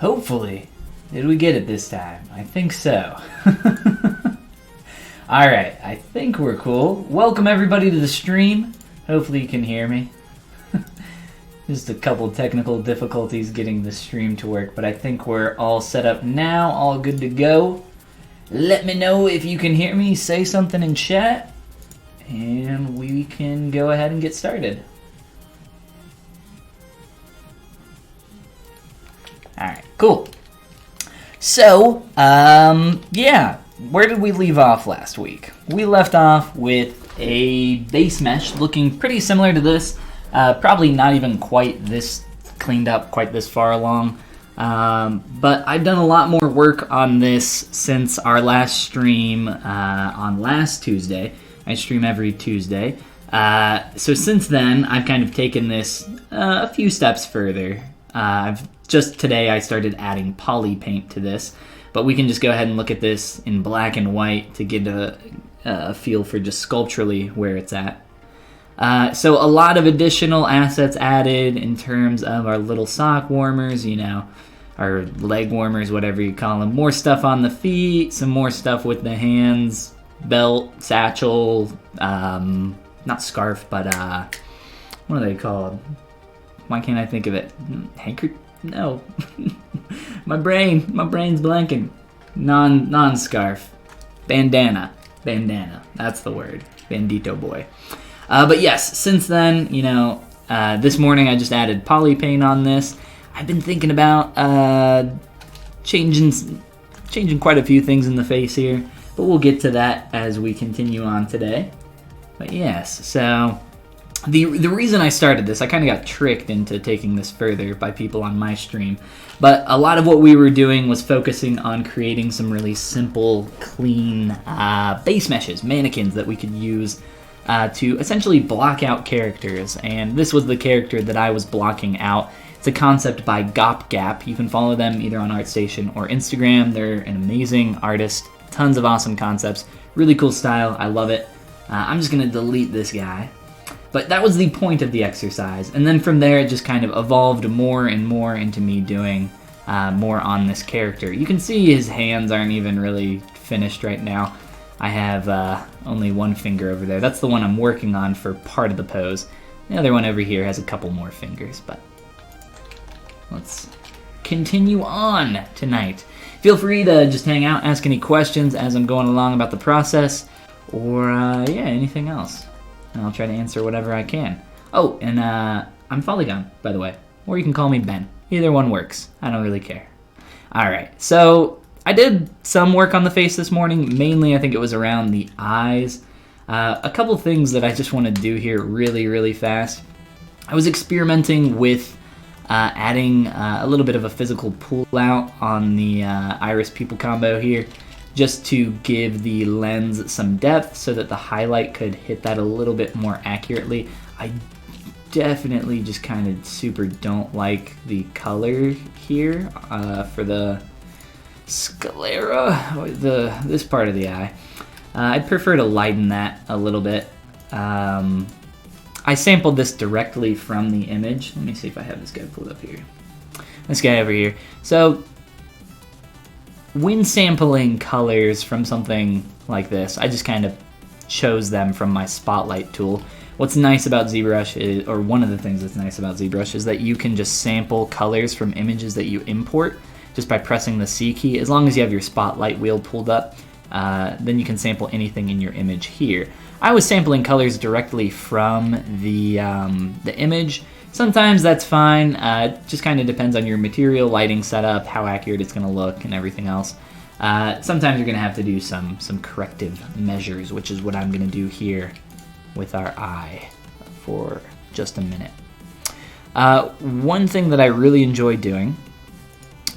Hopefully. Did we get it this time? I think so. Alright, I think we're cool. Welcome everybody to the stream. Hopefully you can hear me. Just a couple technical difficulties getting the stream to work, but I think we're all set up now, all good to go. Let me know if you can hear me, say something in chat, and we can go ahead and get started. Alright, cool. So, yeah, where did we leave off last week? We left off with a base mesh looking pretty similar to this. Probably not even quite this cleaned up, quite this far along. But I've done a lot more work on this since our last stream on last Tuesday. I stream every Tuesday. So since then, I've kind of taken this a few steps further. Just today I started adding poly paint to this, but we can just go ahead and look at this in black and white to get a feel for just sculpturally where it's at. So a lot of additional assets added in terms of our little sock warmers, you know, our leg warmers, whatever you call them. More stuff on the feet, some more stuff with the hands, belt, satchel, not scarf, but what are they called? Why can't I think of it? Handkerchief? No. my brain's blanking. Non-scarf. Bandana. That's the word. Bandito boy. But yes, since then, you know, this morning I just added poly paint on this. I've been thinking about changing quite a few things in the face here, but we'll get to that as we continue on today. But yes, so the reason I started this, I kind of got tricked into taking this further by people on my stream, but a lot of what we were doing was focusing on creating some really simple, clean base meshes, mannequins that we could use to essentially block out characters, and this was the character that I was blocking out. It's a concept by Gap. You can follow them either on ArtStation or Instagram. They're an amazing artist, tons of awesome concepts, really cool style, I love it. I'm just going to delete this guy. But that was the point of the exercise, and then from there it just kind of evolved more and more into me doing more on this character. You can see his hands aren't even really finished right now. I have only one finger over there. That's the one I'm working on for part of the pose. The other one over here has a couple more fingers, but let's continue on tonight. Feel free to just hang out, ask any questions as I'm going along about the process, or yeah, anything else. And I'll try to answer whatever I can. Oh, and I'm Follygon, by the way. Or you can call me Ben. Either one works. I don't really care. Alright, so I did some work on the face this morning. Mainly, I think it was around the eyes. A couple things that I just want to do here really, really fast. I was experimenting with adding a little bit of a physical pull out on the iris pupil combo here, just to give the lens some depth so that the highlight could hit that a little bit more accurately. I definitely just kind of super don't like the color here for the sclera, or this part of the eye. I'd prefer to lighten that a little bit. I sampled this directly from the image. Let me see if I have this guy pulled up here. This guy over here. So when sampling colors from something like this, I just kind of chose them from my spotlight tool. What's nice about ZBrush is, or one of the things that's nice about ZBrush, is that you can just sample colors from images that you import just by pressing the C key. As long as you have your spotlight wheel pulled up, then you can sample anything in your image here. I was sampling colors directly from the image. Sometimes that's fine. It just kind of depends on your material, lighting setup, how accurate it's going to look, and everything else. Sometimes you're going to have to do some corrective measures, which is what I'm going to do here with our eye for just a minute. One thing that I really enjoy doing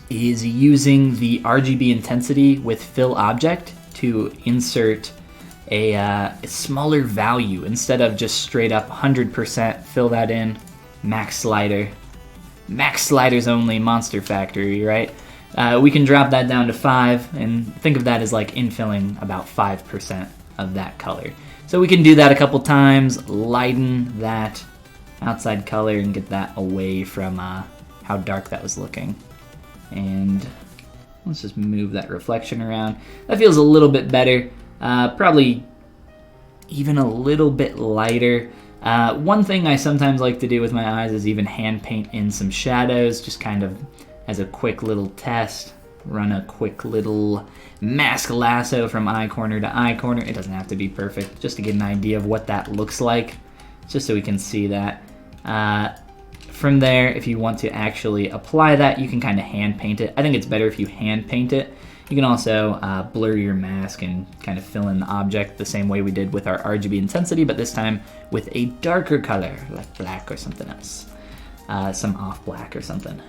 is using the RGB intensity with fill object to insert a smaller value instead of just straight up 100%. Fill that in. Max slider. Max sliders only, Monster Factory, right? We can drop that down to 5 and think of that as like infilling about 5% of that color. So we can do that a couple times, lighten that outside color and get that away from how dark that was looking. And let's just move that reflection around. That feels a little bit better. Probably even a little bit lighter. One thing I sometimes like to do with my eyes is even hand paint in some shadows, just kind of as a quick little test. Run a quick little mask lasso from eye corner to eye corner. It doesn't have to be perfect, just to get an idea of what that looks like, just so we can see that. From there, if you want to actually apply that, you can kind of hand paint it. I think it's better if you hand paint it. You can also blur your mask and kind of fill in the object the same way we did with our RGB intensity, but this time with a darker color, like black or something else. Some off black or something.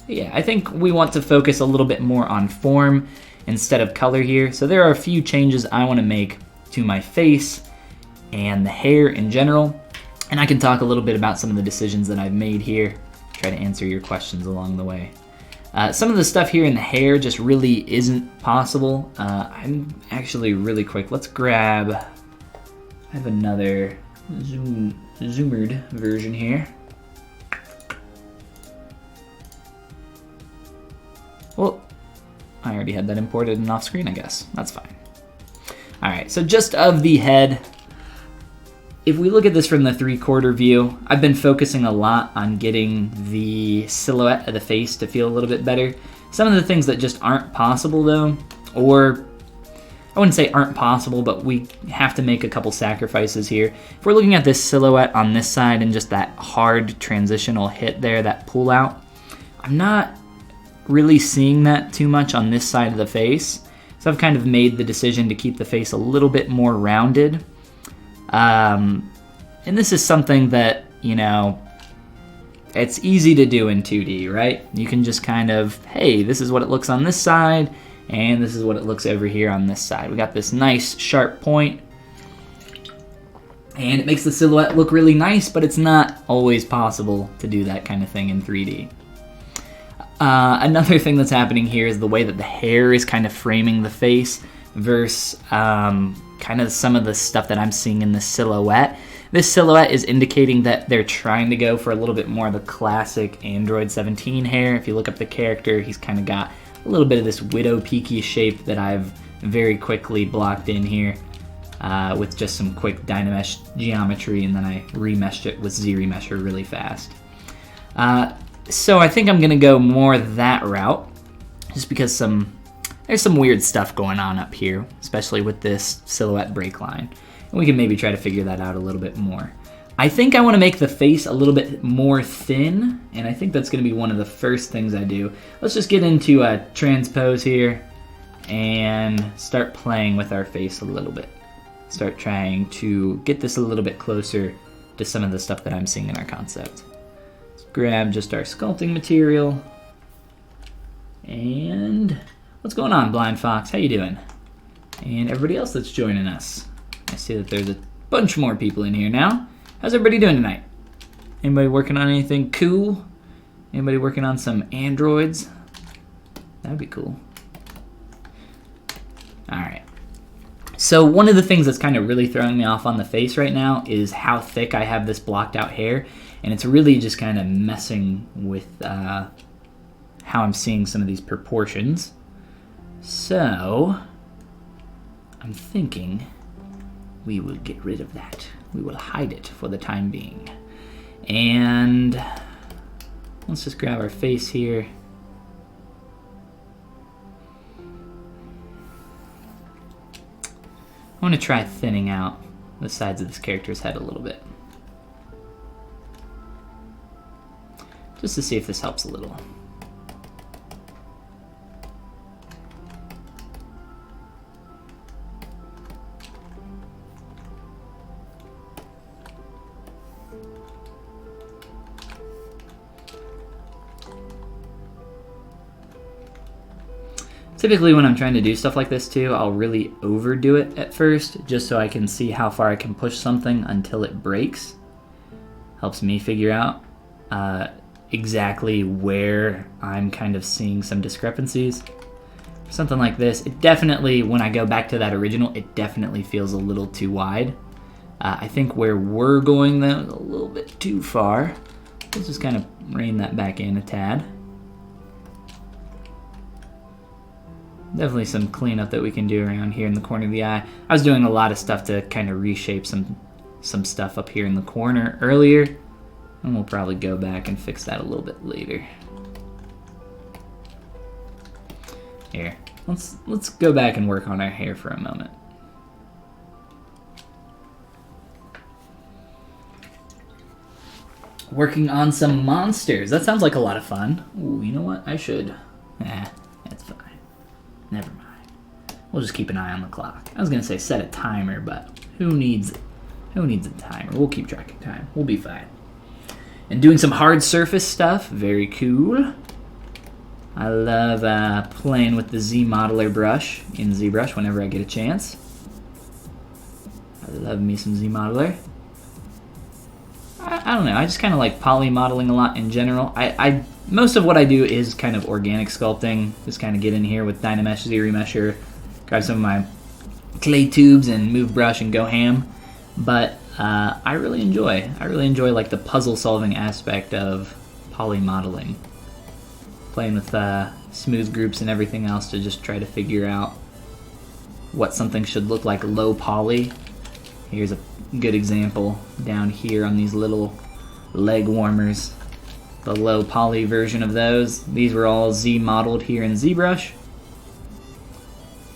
Yeah, I think we want to focus a little bit more on form instead of color here. So there are a few changes I want to make to my face and the hair in general. And I can talk a little bit about some of the decisions that I've made here, try to answer your questions along the way. Some of the stuff here in the hair just really isn't possible. I'm actually really quick. Let's grab, I have another zoomered version here. Well, I already had that imported and off screen, I guess. That's fine. All right, so just of the head, if we look at this from the 3/4 view, I've been focusing a lot on getting the silhouette of the face to feel a little bit better. Some of the things that just aren't possible though, or I wouldn't say aren't possible, but we have to make a couple sacrifices here. If we're looking at this silhouette on this side and just that hard transitional hit there, that pull out, I'm not really seeing that too much on this side of the face. So I've kind of made the decision to keep the face a little bit more rounded. And this is something that, you know, it's easy to do in 2D, right? You can just kind of, hey, this is what it looks on this side, and this is what it looks over here on this side. We got this nice sharp point, and it makes the silhouette look really nice, but it's not always possible to do that kind of thing in 3D. Another thing that's happening here is the way that the hair is kind of framing the face versus kind of some of the stuff that I'm seeing in the silhouette. This silhouette is indicating that they're trying to go for a little bit more of the classic Android 17 hair. If you look up the character, he's kind of got a little bit of this widow peaky shape that I've very quickly blocked in here with just some quick Dynamesh geometry, and then I remeshed it with ZRemesher really fast. So I think I'm gonna go more that route, just because there's some weird stuff going on up here, especially with this silhouette break line. And we can maybe try to figure that out a little bit more. I think I wanna make the face a little bit more thin, and I think that's gonna be one of the first things I do. Let's just get into a transpose here and start playing with our face a little bit. Start trying to get this a little bit closer to some of the stuff that I'm seeing in our concept. Grab just our sculpting material. And what's going on, Blind Fox? How you doing? And everybody else that's joining us. I see that there's a bunch more people in here now. How's everybody doing tonight? Anybody working on anything cool? Anybody working on some androids? That'd be cool. All right. So one of the things that's kind of really throwing me off on the face right now is how thick I have this blocked out hair. And it's really just kind of messing with how I'm seeing some of these proportions. So I'm thinking we will get rid of that. We will hide it for the time being. And let's just grab our face here. I want to try thinning out the sides of this character's head a little bit, just to see if this helps a little. Typically when I'm trying to do stuff like this too, I'll really overdo it at first, just so I can see how far I can push something until it breaks. Helps me figure out exactly where I'm kind of seeing some discrepancies. Something like this, it definitely, when I go back to that original, it definitely feels a little too wide. I think where we're going though is a little bit too far. Let's just kind of rein that back in a tad. definitely some cleanup that we can do around here in the corner of the eye. I was doing a lot of stuff to kind of reshape some stuff up here in the corner earlier, and we'll probably go back and fix that a little bit later. Here, let's go back and work on our hair for a moment. Working on some monsters. That sounds like a lot of fun. Ooh, you know what? I should. That's fine. Never mind. We'll just keep an eye on the clock. I was gonna say set a timer, but who needs a timer? We'll keep track of time. We'll be fine. And doing some hard surface stuff. Very cool. I love playing with the Z modeler brush in ZBrush whenever I get a chance. I love me some Z modeler. I don't know, I just kind of like poly modeling a lot in general. Most of what I do is kind of organic sculpting. Just kind of get in here with Dynamesh, ZRemesher, grab some of my clay tubes and move brush and go ham. But I really enjoy like the puzzle solving aspect of poly modeling. Playing with smooth groups and everything else to just try to figure out what something should look like low poly. Here's a good example down here on these little leg warmers. The low poly version of those. These were all Z modeled here in ZBrush.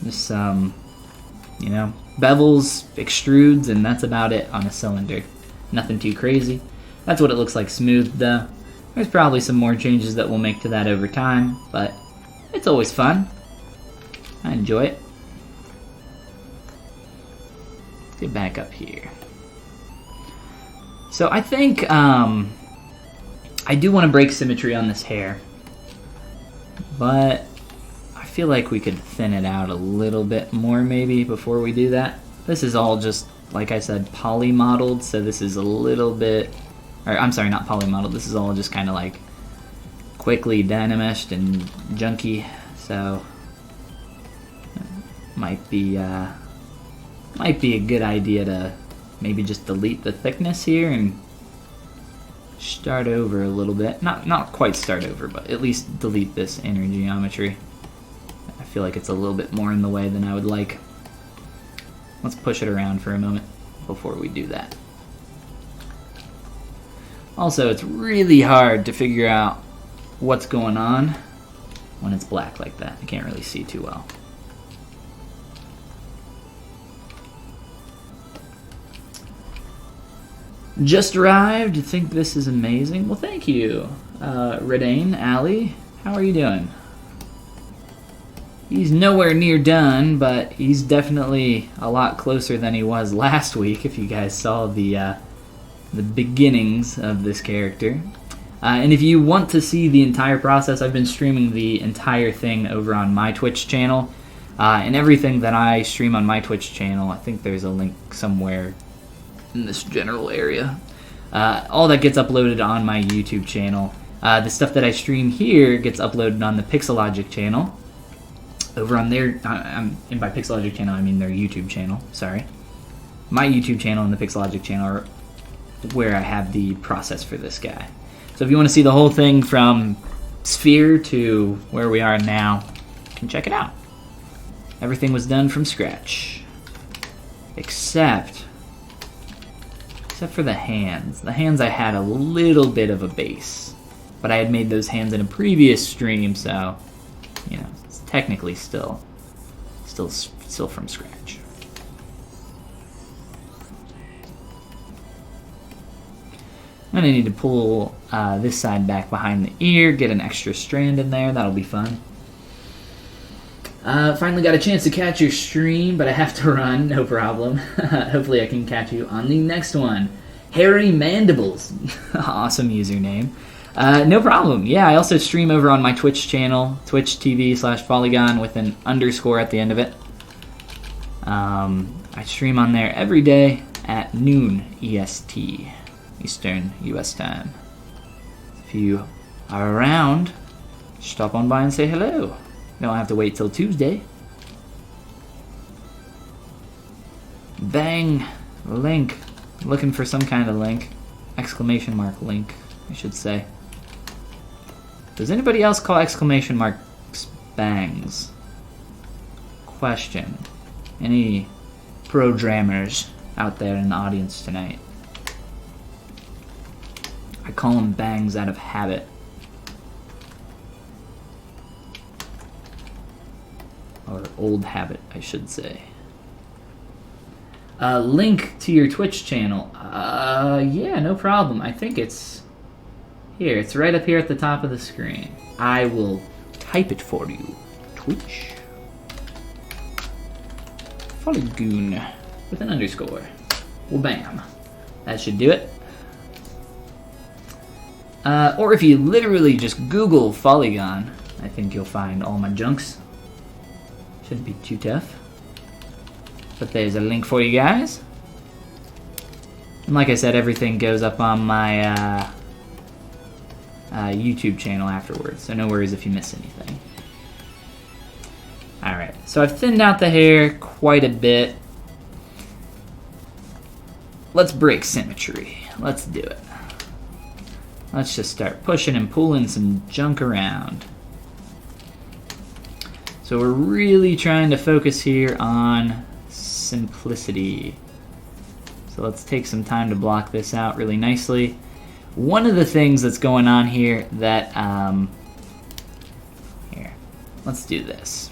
Just you know, bevels, extrudes, and that's about it on a cylinder. Nothing too crazy. That's what it looks like smooth though. There's probably some more changes that we'll make to that over time, but it's always fun. I enjoy it. Let's get back up here. So I think I do want to break symmetry on this hair, but I feel like we could thin it out a little bit more maybe before we do that. This is all just, like I said, poly modeled, so this is a little bit, or I'm sorry, not poly modeled, this is all just kind of like quickly dynameshed and junky, so might be a good idea to maybe just delete the thickness here and start over a little bit. Not quite start over, but at least delete this inner geometry. I feel like it's a little bit more in the way than I would like. Let's push it around for a moment before we do that. Also, it's really hard to figure out what's going on when it's black like that. I can't really see too well. Just arrived. You think this is amazing? Well, thank you, Redane, Allie. How are you doing? He's nowhere near done, but he's definitely a lot closer than he was last week. If you guys saw the beginnings of this character, and if you want to see the entire process, I've been streaming the entire thing over on my Twitch channel, and everything that I stream on my Twitch channel. I think there's a link somewhere in this general area. All that gets uploaded on my YouTube channel. The stuff that I stream here gets uploaded on the Pixelogic channel. Over on their, and by Pixelogic channel I mean their YouTube channel, sorry. My YouTube channel and the Pixelogic channel are where I have the process for this guy. So if you want to see the whole thing from sphere to where we are now, you can check it out. Everything was done from scratch. Except for the hands. The hands I had a little bit of a base, but I had made those hands in a previous stream, so you know, it's technically still from scratch. I'm gonna need to pull this side back behind the ear, get an extra strand in there. That'll be fun. Finally got a chance to catch your stream, but I have to run, no problem. Hopefully I can catch you on the next one. Hairy Mandibles. Awesome username. No problem. Yeah, I also stream over on my Twitch channel, twitch.tv/Follygon with an underscore at the end of it. I stream on there every day at noon EST, Eastern US time. If you are around, stop on by and say hello. You don't have to wait till Tuesday. Bang! Link. Looking for some kind of link. Exclamation mark link, I should say. Does anybody else call exclamation marks bangs? question. Any programmers out there in the audience tonight? I call them bangs out of habit. Or old habit, I should say. Link to your Twitch channel. Yeah, no problem. I think it's here. It's right up here at the top of the screen. I will type it for you. Twitch. Follygon with an underscore. Well, bam. That should do it. Or if you literally just Google Follygon, I think you'll find all my junks. Shouldn't be too tough. But there's a link for you guys. And like I said, everything goes up on my YouTube channel afterwards, so no worries if you miss anything. Alright, so I've thinned out the hair quite a bit. Let's break symmetry. Let's do it. Let's just start pushing and pulling some junk around. So we're really trying to focus here on simplicity. So let's take some time to block this out really nicely. One of the things that's going on here that, here, let's do this.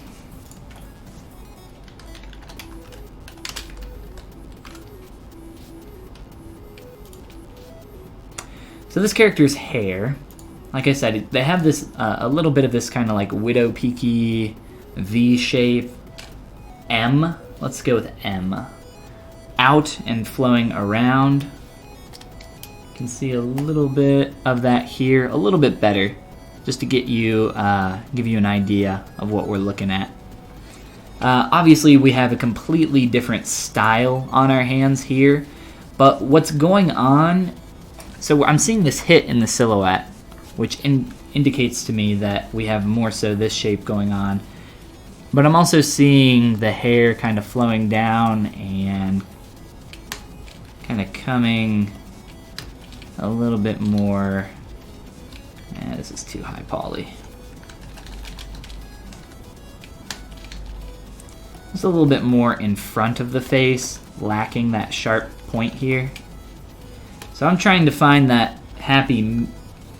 So this character's hair, like I said, they have this, a little bit of this kind of like widow peaky V shape. M, let's go with M. Out and flowing around. You can see a little bit of that here, a little bit better, just to get you, give you an idea of what we're looking at. Obviously, we have a completely different style on our hands here, but what's going on, so I'm seeing this hit in the silhouette, which indicates to me that we have more so this shape going on. But I'm also seeing the hair kind of flowing down and kind of coming a little bit more. This is too high poly. Just a little bit more in front of the face, lacking that sharp point here. So I'm trying to find that happy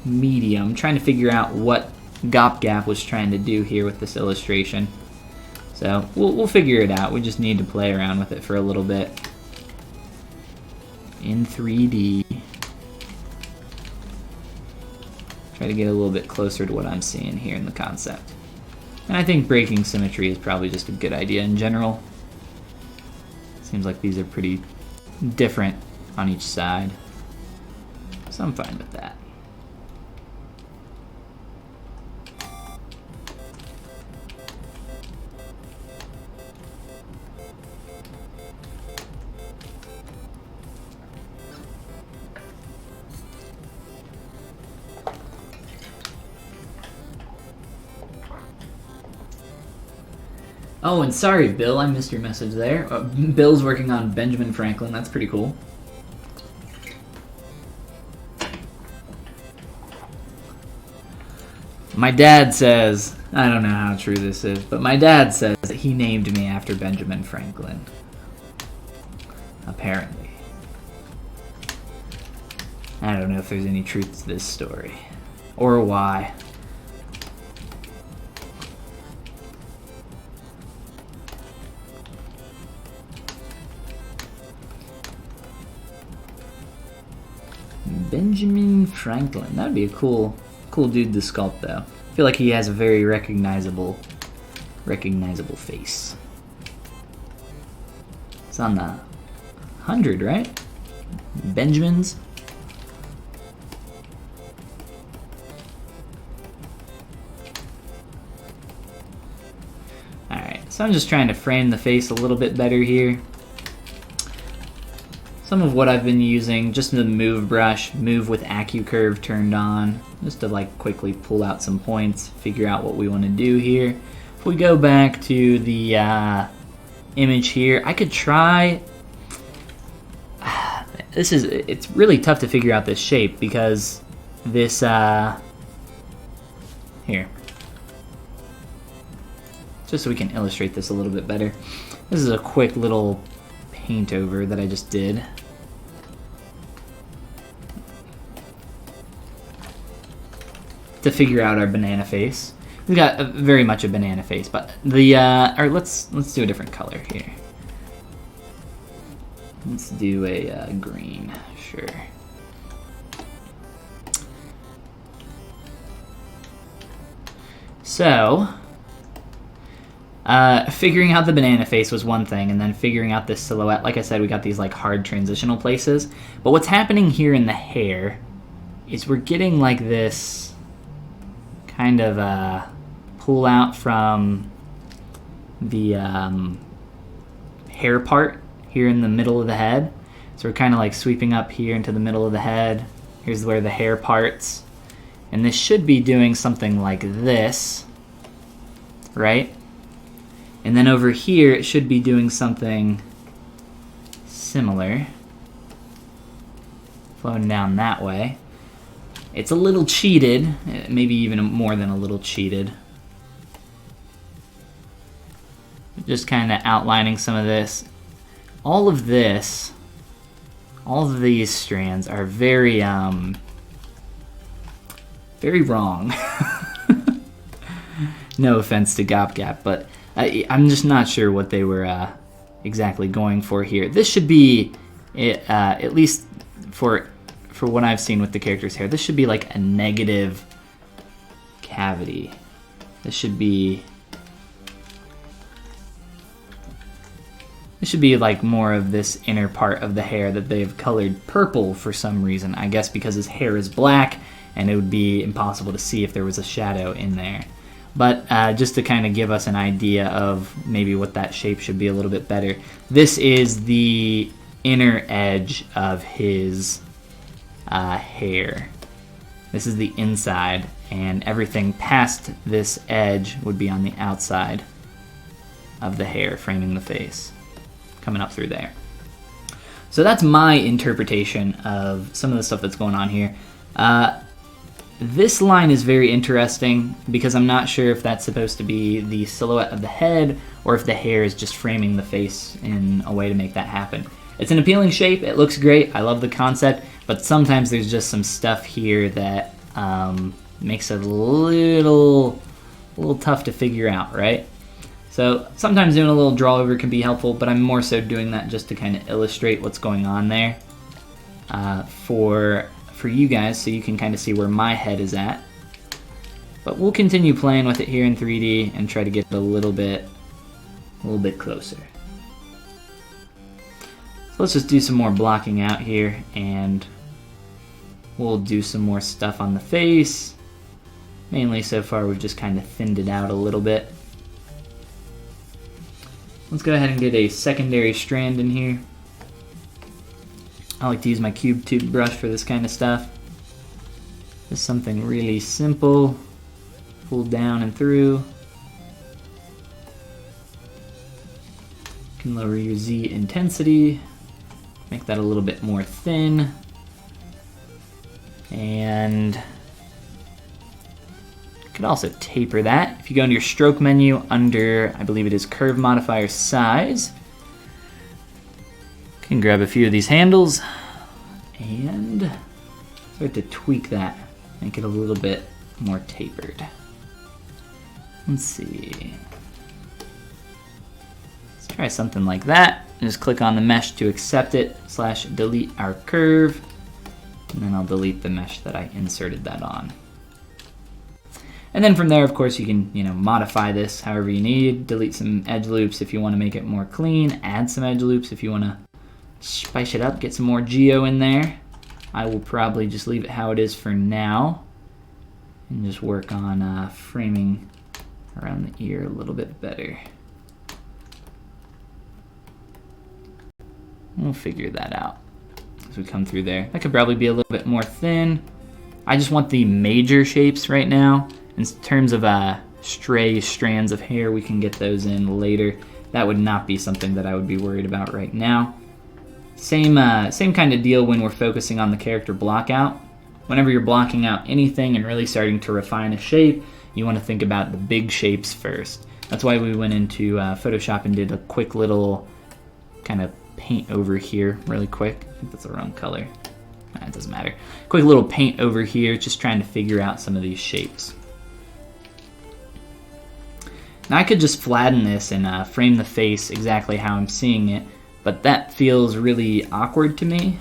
medium, trying to figure out what Gap was trying to do here with this illustration. So we'll figure it out. We just need to play around with it for a little bit in 3D. Try to get a little bit closer to what I'm seeing here in the concept. And I think breaking symmetry is probably just a good idea in general. Seems like these are pretty different on each side. So I'm fine with that. Oh, and sorry, Bill, I missed your message there. Bill's working on Benjamin Franklin. That's pretty cool. My dad says, I don't know how true this is, but my dad says that he named me after Benjamin Franklin. Apparently. I don't know if there's any truth to this story. Or why. Benjamin Franklin. That'd be a cool dude to sculpt, though. I feel like he has a very recognizable face. It's on the 100, right? Benjamins. Alright, so I'm just trying to frame the face a little bit better here. Some of what I've been using, just the move brush, move with AccuCurve turned on, just to like quickly pull out some points, figure out what we want to do here. If we go back to the image here, I could try, it's really tough to figure out this shape because this, here. just so we can illustrate this a little bit better. This is a quick little paint over that I just did. To figure out our banana face. We've got very much a banana face, but the or let's do a different color here. Let's do a green, sure. So, figuring out the banana face was one thing, and then figuring out this silhouette. Like I said, we got these like hard transitional places. But what's happening here in the hair is we're getting like this kind of pull out from the hair part here in the middle of the head. So we're kind of like sweeping up here into the middle of the head. Here's where the hair parts. And this should be doing something like this, right? And then over here, it should be doing something similar. Flowing down that way. It's a little cheated, maybe even more than a little cheated. Just kind of outlining some of this. All of this, all of these strands are very, very wrong. No offense to GopGap, but I'm just not sure what they were exactly going for here. This should be, at least for what I've seen with the character's hair, this should be like a negative cavity. This should be like more of this inner part of the hair that they've colored purple for some reason. I guess because his hair is black and it would be impossible to see if there was a shadow in there. But just to kind of give us an idea of maybe what that shape should be a little bit better. This is the inner edge of his hair. This is the inside, and everything past this edge would be on the outside of the hair framing the face, coming up through there. So that's my interpretation of some of the stuff that's going on here. This line is very interesting because I'm not sure if that's supposed to be the silhouette of the head or if the hair is just framing the face in a way to make that happen. It's an appealing shape, it looks great, I love the concept, but sometimes there's just some stuff here that makes it a little tough to figure out, right? So sometimes doing a little draw over can be helpful, but I'm more so doing that just to kind of illustrate what's going on there for you guys, so you can kind of see where my head is at. But we'll continue playing with it here in 3D and try to get it a little bit closer. So let's just do some more blocking out here, and we'll do some more stuff on the face. Mainly so far we've just kind of thinned it out a little bit. Let's go ahead and get a secondary strand in here. I like to use my cube tube brush for this kind of stuff. Just something really simple. Pull down and through. You can lower your Z intensity. Make that a little bit more thin. And you could also taper that. If you go into your stroke menu under, I believe it is curve modifier size, you can grab a few of these handles and start to tweak that, make it a little bit more tapered. Let's see. Let's try something like that. Just click on the mesh to accept it, / delete our curve, and then I'll delete the mesh that I inserted that on. And then from there, of course, you can, modify this however you need. Delete some edge loops if you want to make it more clean. Add some edge loops if you want to spice it up, get some more geo in there. I will probably just leave it how it is for now and just work on framing around the ear a little bit better. We'll figure that out as we come through there. That could probably be a little bit more thin. I just want the major shapes right now. In terms of stray strands of hair, we can get those in later. That would not be something that I would be worried about right now. Same kind of deal when we're focusing on the character block out. Whenever you're blocking out anything and really starting to refine a shape, you want to think about the big shapes first. That's why we went into Photoshop and did a quick little kind of paint over here really quick. I think that's the wrong color. Nah, it doesn't matter. Quick little paint over here, just trying to figure out some of these shapes. Now I could just flatten this and frame the face exactly how I'm seeing it, but that feels really awkward to me.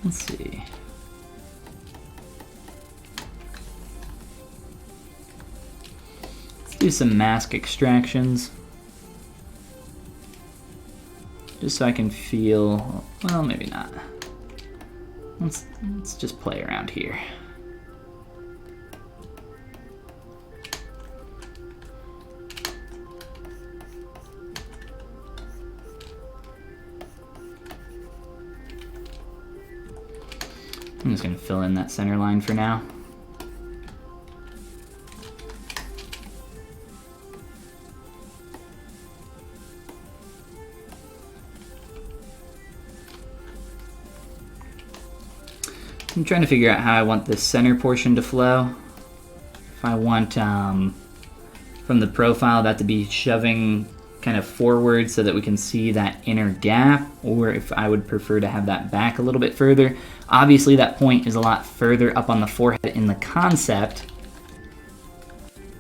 Let's see. Let's do some mask extractions. Just so I can feel, well, maybe not. Let's just play around here. I'm just going to fill in that center line for now. I'm trying to figure out how I want this center portion to flow. If I want from the profile that to be shoving kind of forward so that we can see that inner gap, or if I would prefer to have that back a little bit further. Obviously that point is a lot further up on the forehead in the concept,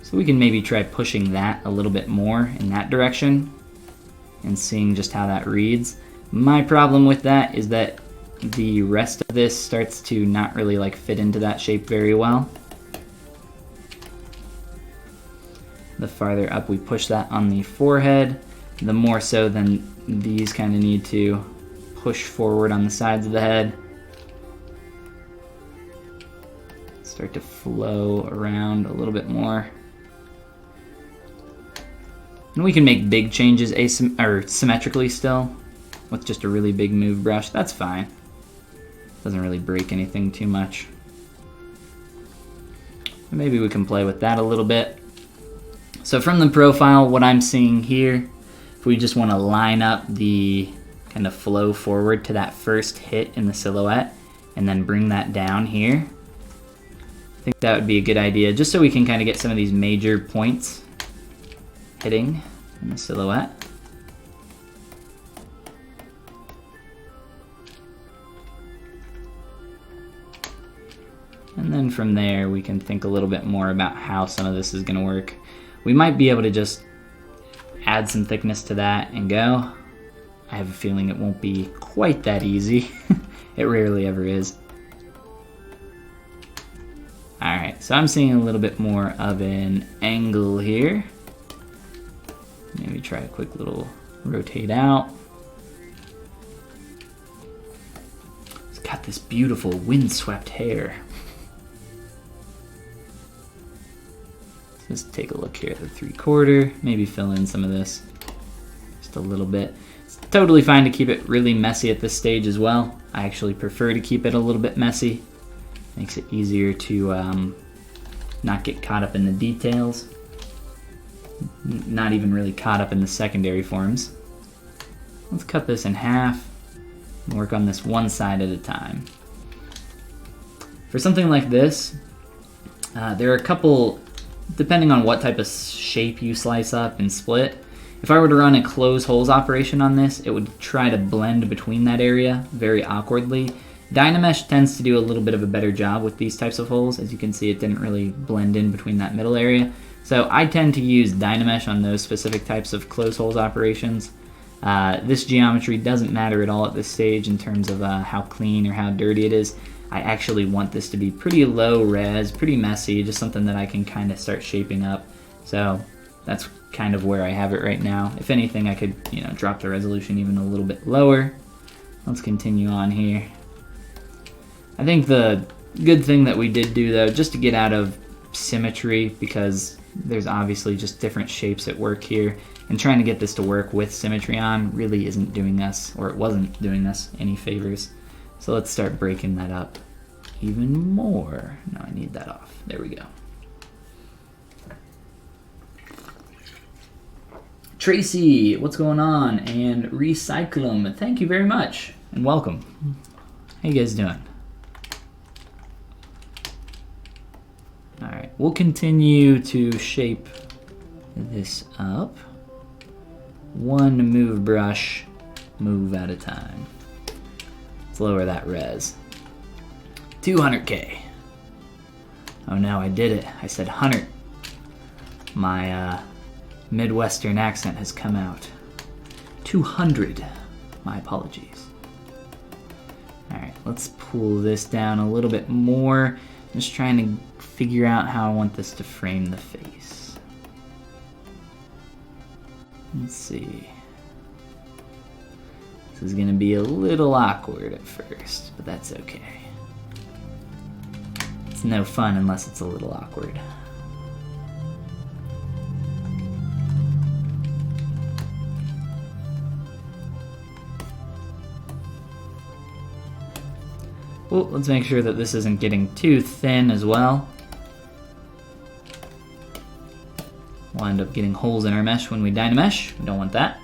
so we can maybe try pushing that a little bit more in that direction and seeing just how that reads. My problem with that is that the rest of this starts to not really like fit into that shape very well. The farther up we push that on the forehead, the more so then these kind of need to push forward on the sides of the head. Start to flow around a little bit more. And we can make big changes symmetrically still with just a really big move brush. That's fine. Doesn't really break anything too much. Maybe we can play with that a little bit. So from the profile, what I'm seeing here, if we just want to line up the kind of flow forward to that first hit in the silhouette and then bring that down here, I think that would be a good idea, just so we can kind of get some of these major points hitting in the silhouette. And then from there, we can think a little bit more about how some of this is going to work. We might be able to just add some thickness to that and go. I have a feeling it won't be quite that easy. It rarely ever is. Alright, so I'm seeing a little bit more of an angle here. Maybe try a quick little rotate out. It's got this beautiful windswept hair. Just take a look here at the 3/4, maybe fill in some of this just a little bit. It's totally fine to keep it really messy at this stage as well. I actually prefer to keep it a little bit messy. Makes it easier to not get caught up in the details. Not even really caught up in the secondary forms. Let's cut this in half and work on this one side at a time. For something like this, there are a couple, depending on what type of shape you slice up and split. If I were to run a close holes operation on this, it would try to blend between that area very awkwardly. Dynamesh tends to do a little bit of a better job with these types of holes. As you can see, it didn't really blend in between that middle area. So I tend to use Dynamesh on those specific types of close holes operations. This geometry doesn't matter at all at this stage in terms of how clean or how dirty it is. I actually want this to be pretty low res, pretty messy, just something that I can kind of start shaping up. So that's kind of where I have it right now. If anything, I could, drop the resolution even a little bit lower. Let's continue on here. I think the good thing that we did do though, just to get out of symmetry, because there's obviously just different shapes at work here, and trying to get this to work with symmetry on really isn't doing us, or it wasn't doing us any favors. So let's start breaking that up even more. No, I need that off. There we go. Tracy, what's going on? And Recyclum, thank you very much, and welcome. How you guys doing? we'll continue to shape this up. One move brush, move at a time. Let's lower that res. 200K. Oh no, I did it. I said 100. My Midwestern accent has come out. 200. My apologies. Alright, let's pull this down a little bit more. I'm just trying to figure out how I want this to frame the face. Let's see. This is gonna be a little awkward at first, but that's okay. It's no fun unless it's a little awkward. Well, let's make sure that this isn't getting too thin as well. We'll end up getting holes in our mesh when we dynamesh. We don't want that.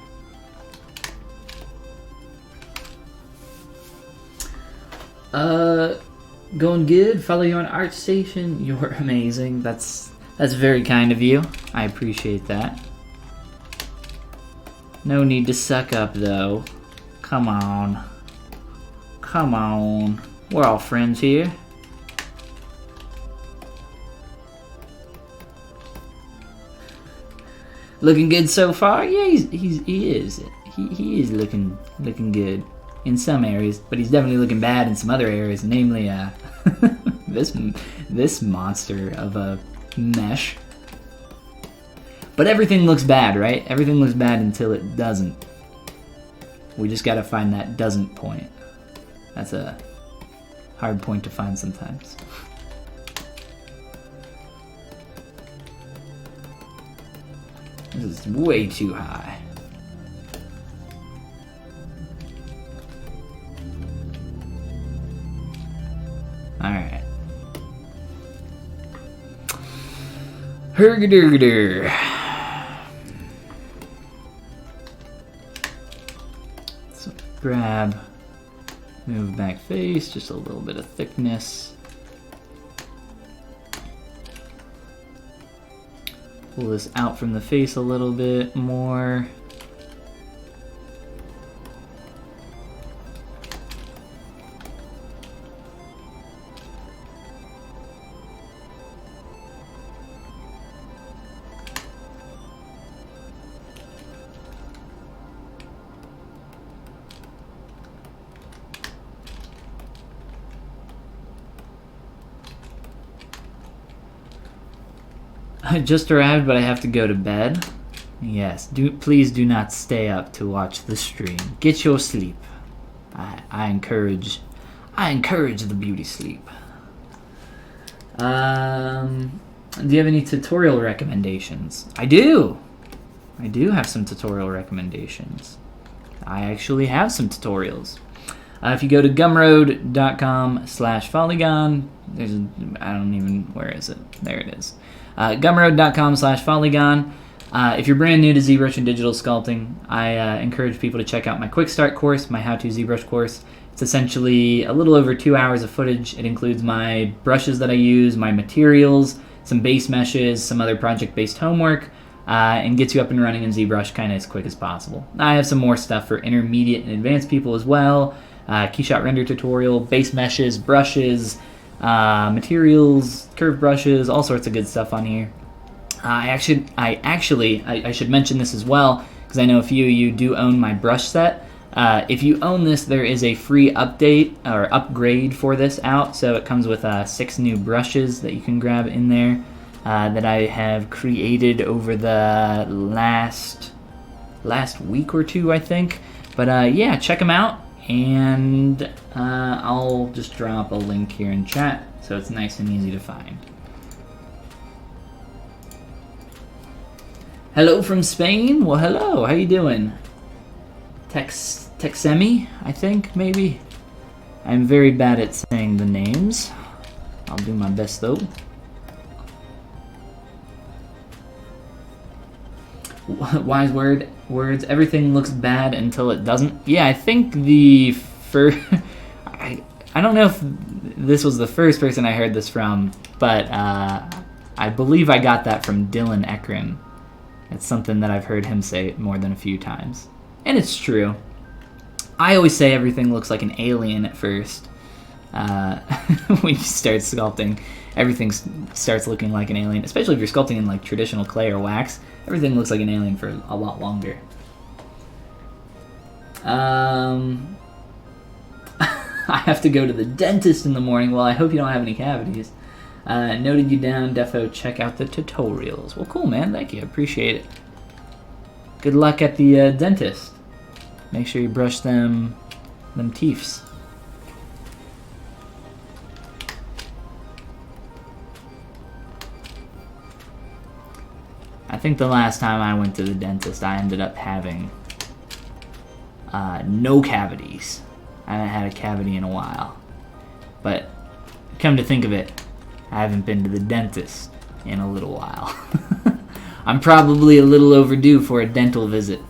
Going good. Follow you on ArtStation. You're amazing. That's very kind of you. I appreciate that. No need to suck up though. Come on. Come on. We're all friends here. Looking good so far? Yeah, he is. He is looking good in some areas, but he's definitely looking bad in some other areas, namely this monster of a mesh. But everything looks bad, right? Everything looks bad until it doesn't. We just gotta find that doesn't point. That's a hard point to find sometimes. This is way too high. Alright. Hergadurgadur. So grab, move back face, just a little bit of thickness. Pull this out from the face a little bit more. I just arrived, but I have to go to bed. Yes, please do not stay up to watch the stream. Get your sleep. I encourage the beauty sleep. Do you have any tutorial recommendations? I do have some tutorial recommendations. I actually have some tutorials. If you go to gumroad.com/Follygon, where is it? There it is. Gumroad.com/Follygon. If you're brand new to ZBrush and digital sculpting, I encourage people to check out my quick start course, my how-to ZBrush course. It's essentially a little over 2 hours of footage. It includes my brushes that I use, my materials, some base meshes, some other project-based homework, and gets you up and running in ZBrush kind of as quick as possible. I have some more stuff for intermediate and advanced people as well. Keyshot render tutorial, base meshes, brushes, materials, curved brushes, all sorts of good stuff on here. I should mention this as well, because I know a few of you do own my brush set. If you own this, there is a free update or upgrade for this out, so it comes with 6 new brushes that you can grab in there that I have created over the last week or two, I think. But yeah, check them out. And I'll just drop a link here in chat so it's nice and easy to find. Hello from Spain? Well, hello, how you doing? Texemi, I think, maybe? I'm very bad at saying the names. I'll do my best though. Wise words. Everything looks bad until it doesn't. Yeah, I think the first. I don't know if this was the first person I heard this from, but I believe I got that from Dylan Ekron. It's something that I've heard him say more than a few times. And it's true. I always say everything looks like an alien at first. When you start sculpting, everything starts looking like an alien. Especially if you're sculpting in like traditional clay or wax, everything looks like an alien for a lot longer. I have to go to the dentist in the morning. Well, I hope you don't have any cavities. Noted you down. Defo check out the tutorials. Well, cool, man. Thank you. Appreciate it. Good luck at the dentist. Make sure you brush them teeths. I think the last time I went to the dentist, I ended up having no cavities. I haven't had a cavity in a while. But come to think of it, I haven't been to the dentist in a little while. I'm probably a little overdue for a dental visit.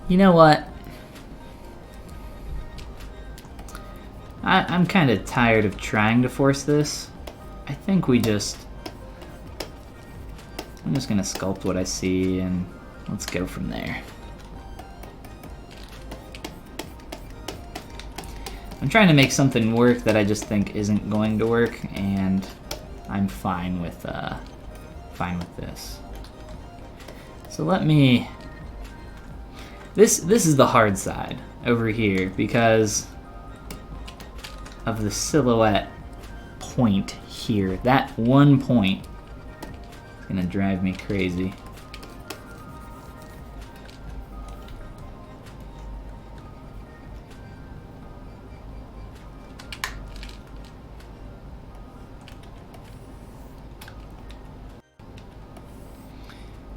You know what? I'm kind of tired of trying to force this. I think I'm just gonna sculpt what I see and let's go from there. I'm trying to make something work that I just think isn't going to work, and I'm fine with this. So let me. This is the hard side over here because of the silhouette point here. That one point is gonna drive me crazy.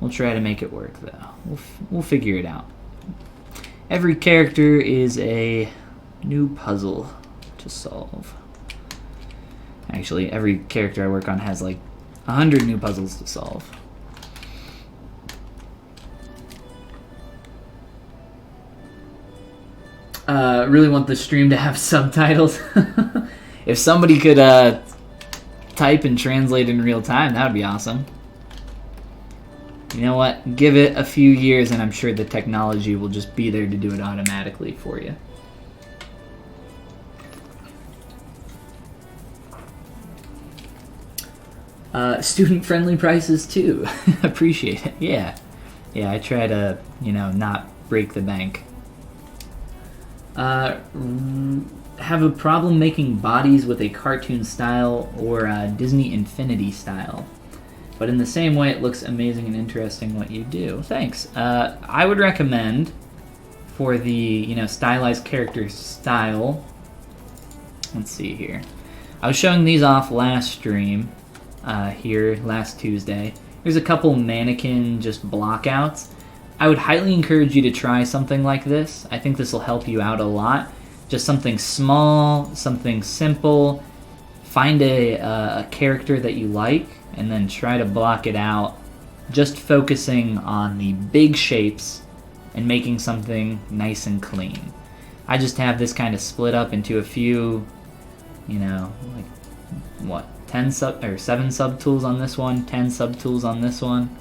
We'll try to make it work though. We'll figure it out. Every character is a new puzzle to solve. Actually, every character I work on has like 100 new puzzles to solve. Really want the stream to have subtitles. If somebody could type and translate in real time, that would be awesome. You know what? Give it a few years and I'm sure the technology will just be there to do it automatically for you. Student-friendly prices too. Appreciate it. Yeah. Yeah, I try to, not break the bank. Have a problem making bodies with a cartoon style or Disney Infinity style. But in the same way, it looks amazing and interesting what you do. Thanks. I would recommend for the, stylized character style. Let's see here. I was showing these off last stream, here last Tuesday. There's a couple mannequin just blockouts. I would highly encourage you to try something like this. I think this will help you out a lot. Just something small, something simple. Find a character that you like, and then try to block it out, just focusing on the big shapes and making something nice and clean. I just have this kind of split up into a few, like, what, 7 subtools on this one, 10 subtools on this one.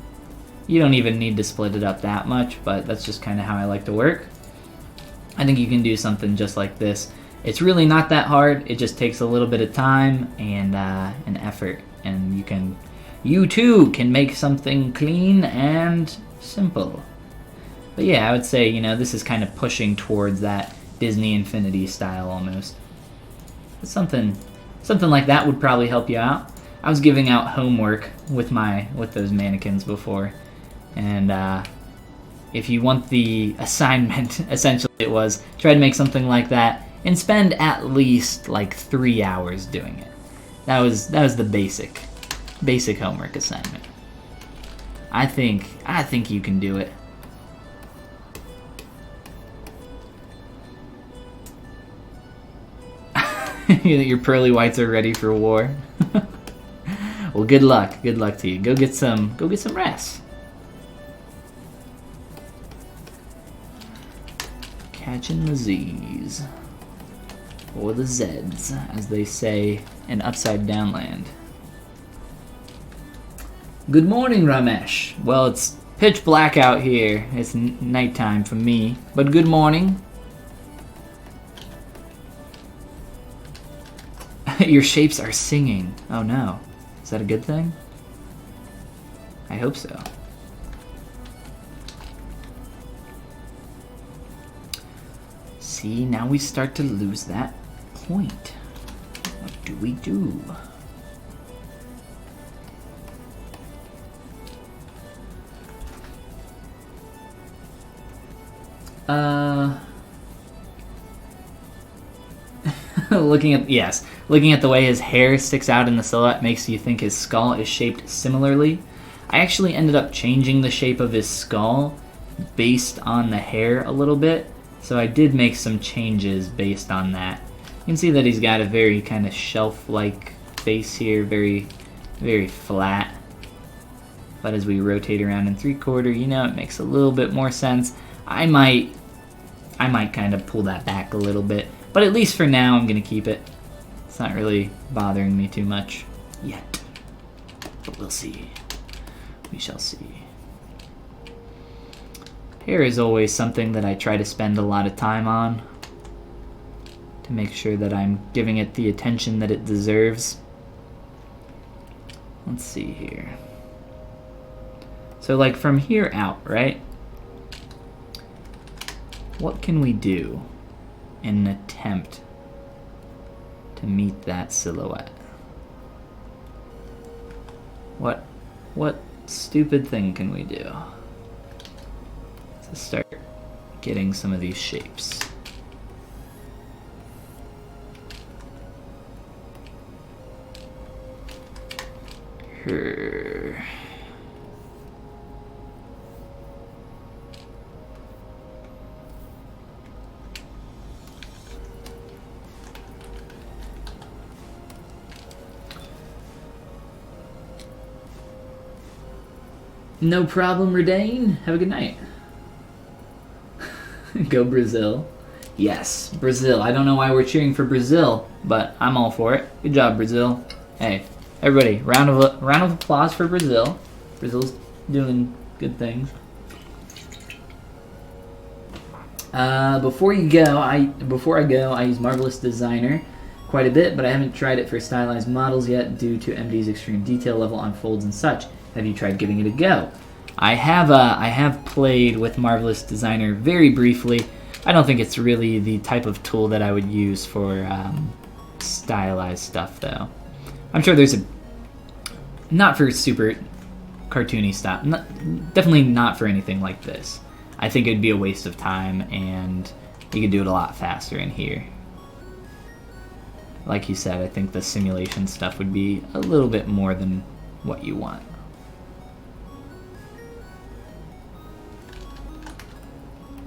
You don't even need to split it up that much, but that's just kind of how I like to work. I think you can do something just like this. It's really not that hard. It just takes a little bit of time and an effort, and you too can make something clean and simple. But yeah, I would say, this is kind of pushing towards that Disney Infinity style almost. But something like that would probably help you out. I was giving out homework with those mannequins before, and if you want the assignment, essentially it was try to make something like that and spend at least like 3 hours doing it. That was the basic homework assignment. I think you can do it. Your pearly whites are ready for war. Well, good luck. Good luck to you. Go get some rest. Catching the Z's. Or the Z's, as they say in Upside Down Land. Good morning, Ramesh. Well, it's pitch black out here. It's nighttime for me, but good morning. Your shapes are singing. Oh no. Is that a good thing? I hope so. See, now we start to lose that point. What do we do? Looking at the way his hair sticks out in the silhouette makes you think his skull is shaped similarly. I actually ended up changing the shape of his skull based on the hair a little bit, so I did make some changes based on that. You can see that he's got a very kind of shelf-like face here, very, very flat. But as we rotate around in 3/4, you know, it makes a little bit more sense. I might kind of pull that back a little bit, but at least for now I'm gonna keep it. It's not really bothering me too much yet, but we'll see. We shall see. Hair is always something that I try to spend a lot of time on to make sure that I'm giving it the attention that it deserves. Let's see here. So like from here out, right? What can we do in an attempt to meet that silhouette? What stupid thing can we do to start getting some of these shapes? Her. No problem, Redane. Have a good night. Go Brazil. Yes, Brazil. I don't know why we're cheering for Brazil, but I'm all for it. Good job, Brazil. Hey, everybody, round of applause for Brazil. Brazil's doing good things. Before I go, I use Marvelous Designer quite a bit, but I haven't tried it for stylized models yet due to MD's extreme detail level on folds and such. Have you tried giving it a go? I have played with Marvelous Designer very briefly. I don't think it's really the type of tool that I would use for stylized stuff, though. I'm sure there's not for super cartoony stuff. Definitely not for anything like this. I think it'd be a waste of time, and you could do it a lot faster in here. Like you said, I think the simulation stuff would be a little bit more than what you want.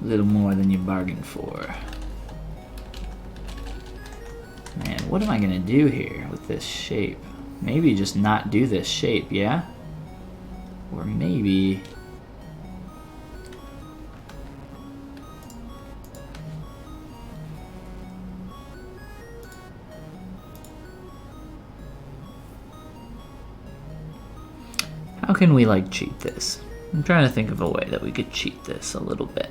A little more than you bargained for. Man, what am I gonna do here with this shape? Maybe just not do this shape, yeah? Or maybe... how can we, like, cheat this? I'm trying to think of a way that we could cheat this a little bit.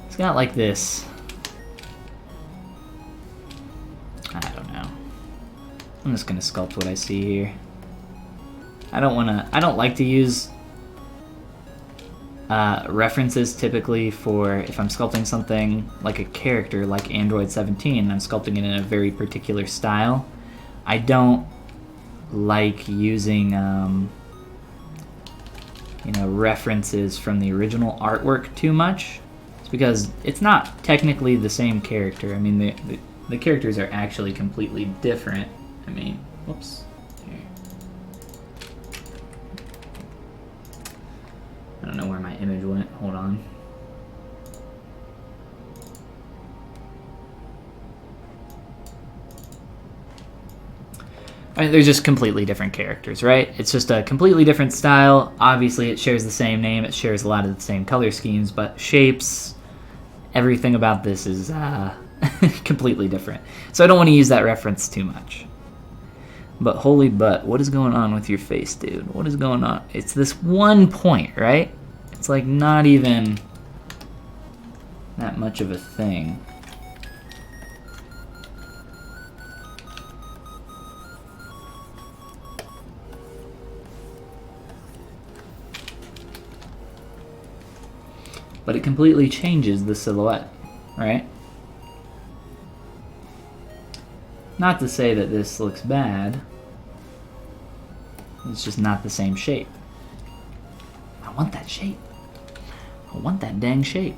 It's got like this. I don't know. I'm just gonna sculpt what I see here. I don't like to use references typically for if I'm sculpting something like a character like Android 17, I'm sculpting it in a very particular style. I don't like using references from the original artwork too much. It's because it's not technically the same character. I mean, the characters are actually completely different. I mean, whoops. Here. I don't know where my image went. Hold on. I mean, they're just completely different characters, right? It's just a completely different style. Obviously, it shares the same name. It shares a lot of the same color schemes, but shapes, everything about this is completely different. So I don't want to use that reference too much. But holy butt, what is going on with your face, dude? What is going on? It's this one point, right? It's like not even that much of a thing. But it completely changes the silhouette, right? Not to say that this looks bad. It's just not the same shape. I want that shape. I want that dang shape.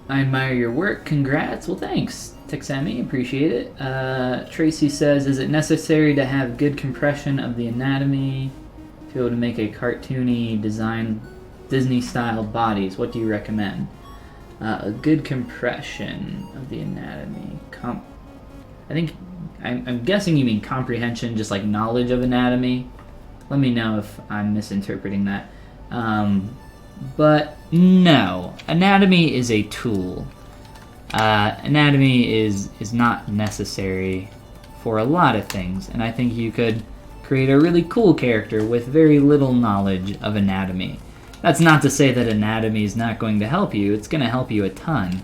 I admire your work. Congrats. Well, thanks, Texami. Appreciate it. Tracy says, is it necessary to have good compression of the anatomy to be able to make a cartoony design, Disney-style bodies? What do you recommend? A good compression of the anatomy. I think, I'm guessing you mean comprehension, just like knowledge of anatomy. Let me know if I'm misinterpreting that. But no, anatomy is a tool. Anatomy is not necessary for a lot of things, and I think you could create a really cool character with very little knowledge of anatomy. That's not to say that anatomy is not going to help you. It's going to help you a ton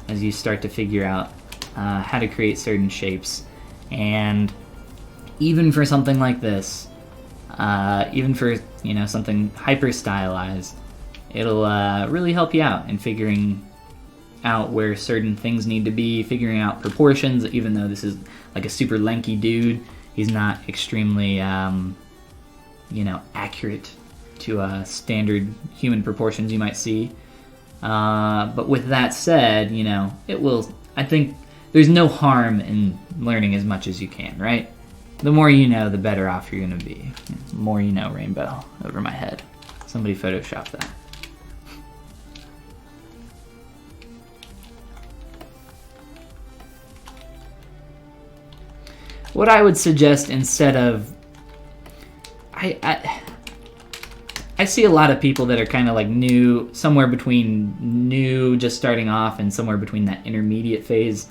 as you start to figure out how to create certain shapes. And even for something like this, even for something hyper stylized, it'll really help you out in figuring out where certain things need to be, figuring out proportions. Even though this is like a super lanky dude, he's not extremely accurate to standard human proportions you might see. But with that said, it will. I think there's no harm in learning as much as you can, right? The more you know, the better off you're gonna be. The more you know, rainbow over my head. Somebody Photoshop that. What I would suggest instead of, I see a lot of people that are kind of like new, somewhere between new, just starting off, and somewhere between that intermediate phase.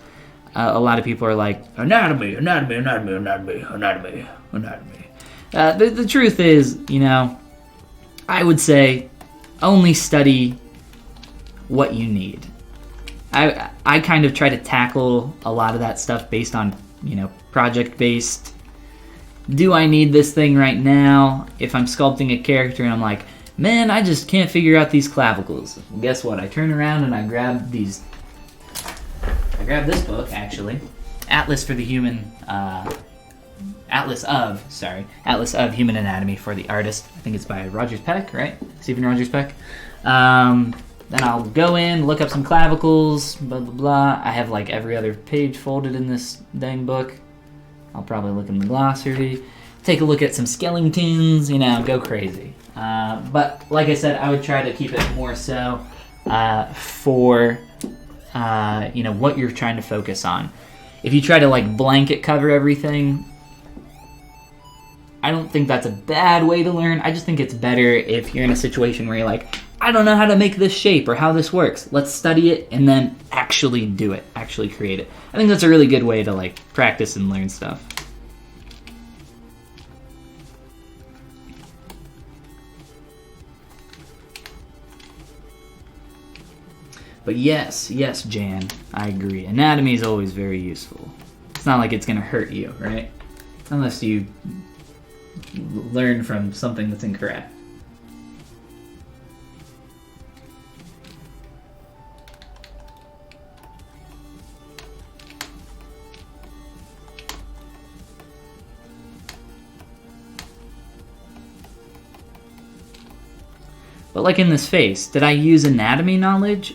A lot of people are like, anatomy. The truth is, I would say only study what you need. I kind of try to tackle a lot of that stuff based on, project-based. Do I need this thing right now? If I'm sculpting a character and I'm like, man, I just can't figure out these clavicles. Well, guess what? I turn around and I grab this book, actually. Atlas of Human Anatomy for the Artist. I think it's by Rogers Peck, right? Stephen Rogers Peck. Then I'll go in, look up some clavicles, blah, blah, blah. I have like every other page folded in this dang book. I'll probably look in the glossary, take a look at some skeletons, go crazy. But like I said, I would try to keep it more so for, what you're trying to focus on. If you try to like blanket cover everything, I don't think that's a bad way to learn. I just think it's better if you're in a situation where you're like, I don't know how to make this shape or how this works. Let's study it and then actually do it, actually create it. I think that's a really good way to like practice and learn stuff. But yes, Jan, I agree. Anatomy is always very useful. It's not like it's gonna hurt you, right? Unless you learn from something that's incorrect. But like in this face, did I use anatomy knowledge?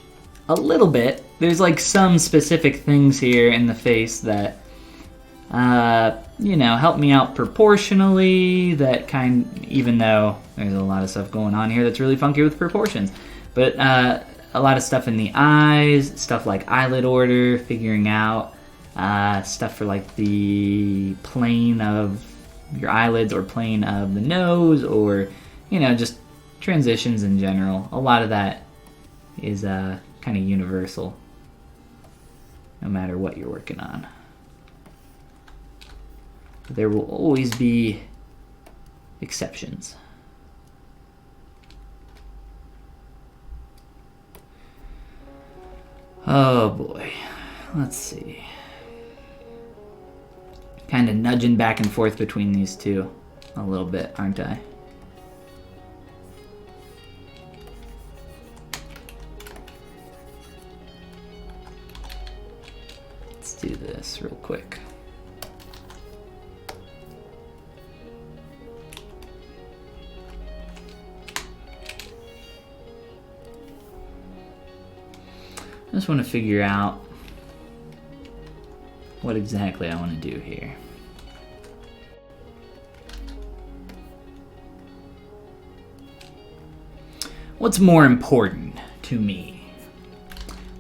a little bit. There's like some specific things here in the face that, you know, help me out proportionally. Even though there's a lot of stuff going on here that's really funky with proportions. But a lot of stuff in the eyes, stuff like eyelid order, figuring out stuff for like the plane of your eyelids or plane of the nose, or, you know, just transitions in general. A lot of that is kind of universal, no matter what you're working on. There will always be exceptions. Oh boy, let's see. Kind of nudging back and forth between these two a little bit, aren't I? Let's do this real quick. I just want to figure out what exactly I want to do here. What's more important to me?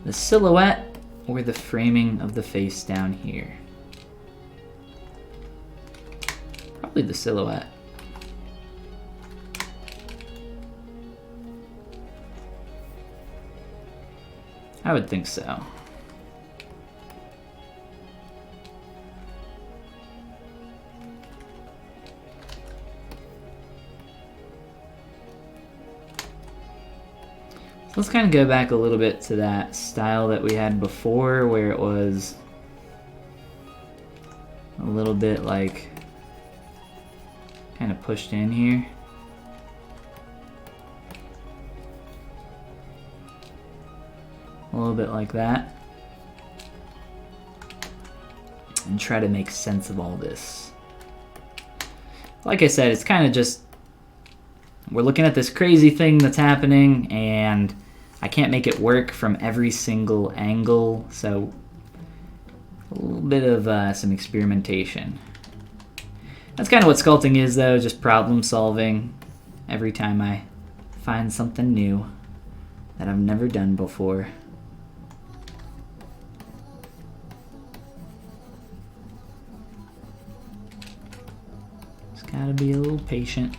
The silhouette or the framing of the face down here? Probably the silhouette. I would think so. So let's kind of go back a little bit to that style that we had before, where it was a little bit like kind of pushed in here. A little bit like that. And try to make sense of all this. Like I said, it's kind of just, we're looking at this crazy thing that's happening, and I can't make it work from every single angle, so a little bit of some experimentation. That's kind of what sculpting is, though, just problem solving every time I find something new that I've never done before. Just gotta be a little patient.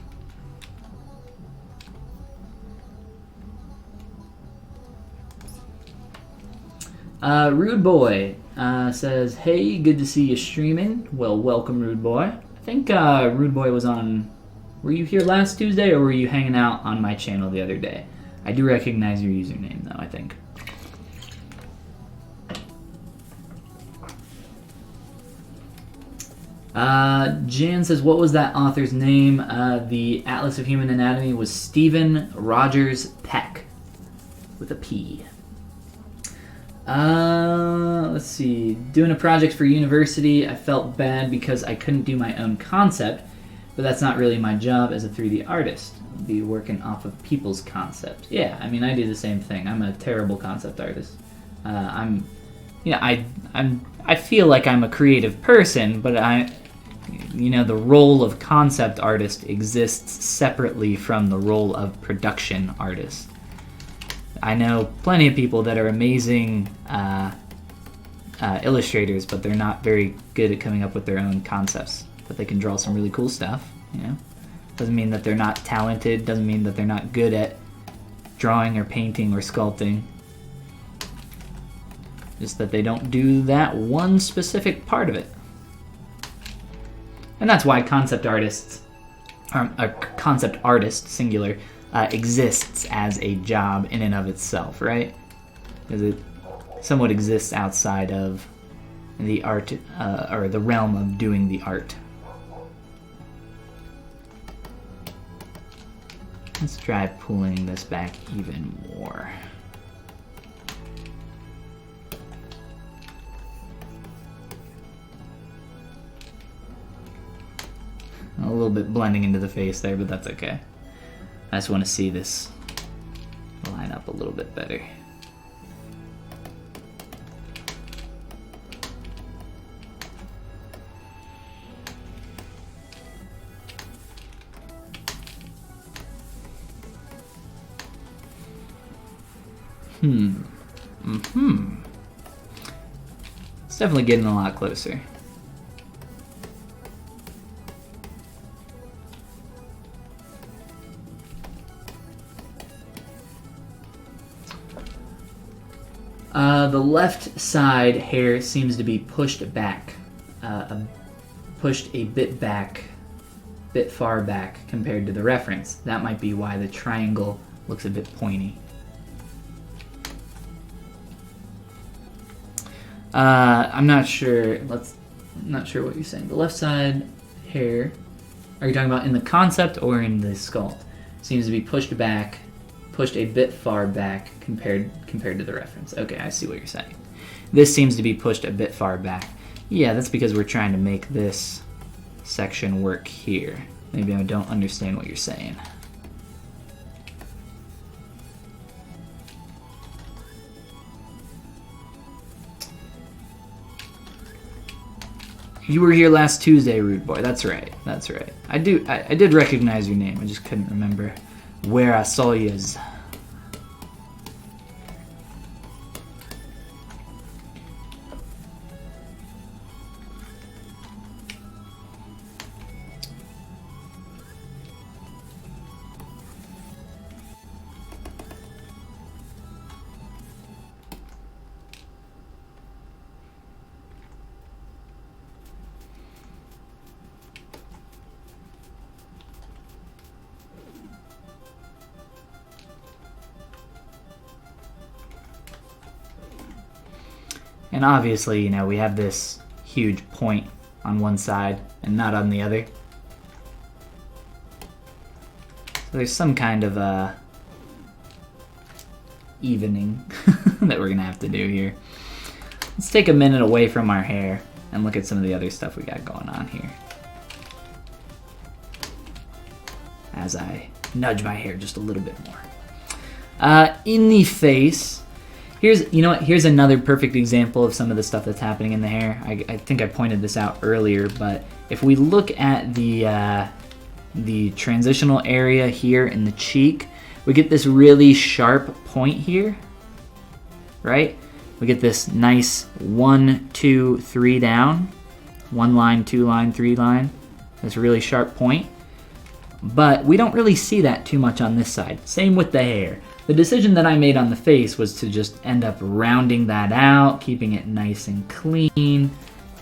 Rude Boy says, hey, good to see you streaming. Well, welcome, Rude Boy. I think Rude Boy was on... Were you here last Tuesday, or were you hanging out on my channel the other day? I do recognize your username, though, I think. Jan says, what was that author's name? The Atlas of Human Anatomy was Stephen Rogers Peck, with a P. Let's see. Doing a project for university, I felt bad because I couldn't do my own concept, but that's not really my job as a 3D artist. I'll be working off of people's concept. Yeah, I mean, I do the same thing. I'm a terrible concept artist. I feel like I'm a creative person, but the role of concept artist exists separately from the role of production artist. I know plenty of people that are amazing illustrators, but they're not very good at coming up with their own concepts. But they can draw some really cool stuff, you know? Doesn't mean that they're not talented, doesn't mean that they're not good at drawing or painting or sculpting. Just that they don't do that one specific part of it. And that's why concept artists, concept artist, singular, exists as a job in and of itself, right? Because it somewhat exists outside of the art, or the realm of doing the art. Let's try pulling this back even more. A little bit blending into the face there, but that's okay. I just want to see this line up a little bit better. It's definitely getting a lot closer. The left side hair seems to be pushed back, pushed a bit far back compared to the reference. That might be why the triangle looks a bit pointy. I'm not sure. Not sure what you're saying. The left side hair. Are you talking about in the concept or in the sculpt? Seems to be pushed back, pushed a bit far back compared to the reference. Okay, I see what you're saying. This seems to be pushed a bit far back. Yeah, that's because we're trying to make this section work here. Maybe I don't understand what you're saying. You were here last Tuesday, Rude Boy. That's right. That's right. I did recognize your name. I just couldn't remember where I saw yous. And obviously, you know, we have this huge point on one side and not on the other. So there's some kind of evening that we're gonna have to do here. Let's take a minute away from our hair and look at some of the other stuff we got going on here. As I nudge my hair just a little bit more. In the face, here's another perfect example of some of the stuff that's happening in the hair. I think I pointed this out earlier, but if we look at the transitional area here in the cheek, we get this really sharp point here, right? We get this nice 1, 2, 3 down, 1 line, 2 line, 3 line, this really sharp point. But we don't really see that too much on this side. Same with the hair. The decision that I made on the face was to just end up rounding that out, keeping it nice and clean.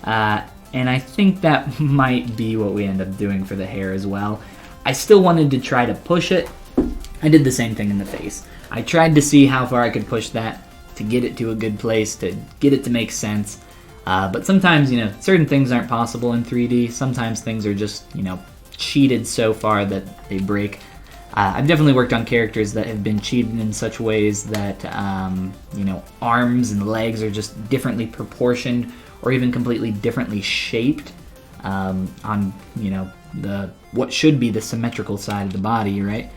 And I think that might be what we end up doing for the hair as well. I still wanted to try to push it. I did the same thing in the face. I tried to see how far I could push that to get it to a good place, to get it to make sense. But sometimes, you know, certain things aren't possible in 3D. Sometimes things are just, you know, cheated so far that they break. I've definitely worked on characters that have been cheated in such ways that, you know, arms and legs are just differently proportioned or even completely differently shaped on, you know, what should be the symmetrical side of the body, right?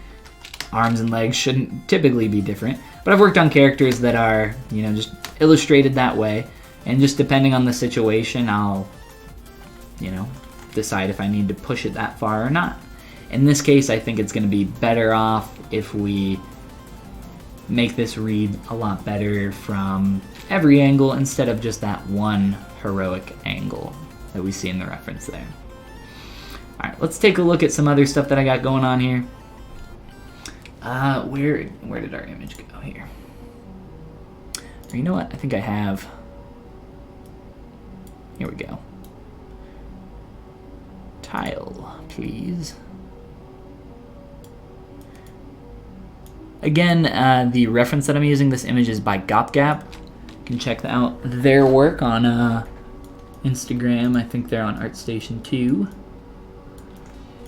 Arms and legs shouldn't typically be different, but I've worked on characters that are, you know, just illustrated that way, and just depending on the situation, I'll, you know, decide if I need to push it that far or not. In this case, I think it's going to be better off if we make this read a lot better from every angle instead of just that one heroic angle that we see in the reference there. Alright, let's take a look at some other stuff that I got going on here. Where did our image go here? Or you know what? I think I have... Here we go. Tile, please. Again, the reference that I'm using, this image is by GopGap. You can check out their work on Instagram. I think they're on ArtStation 2.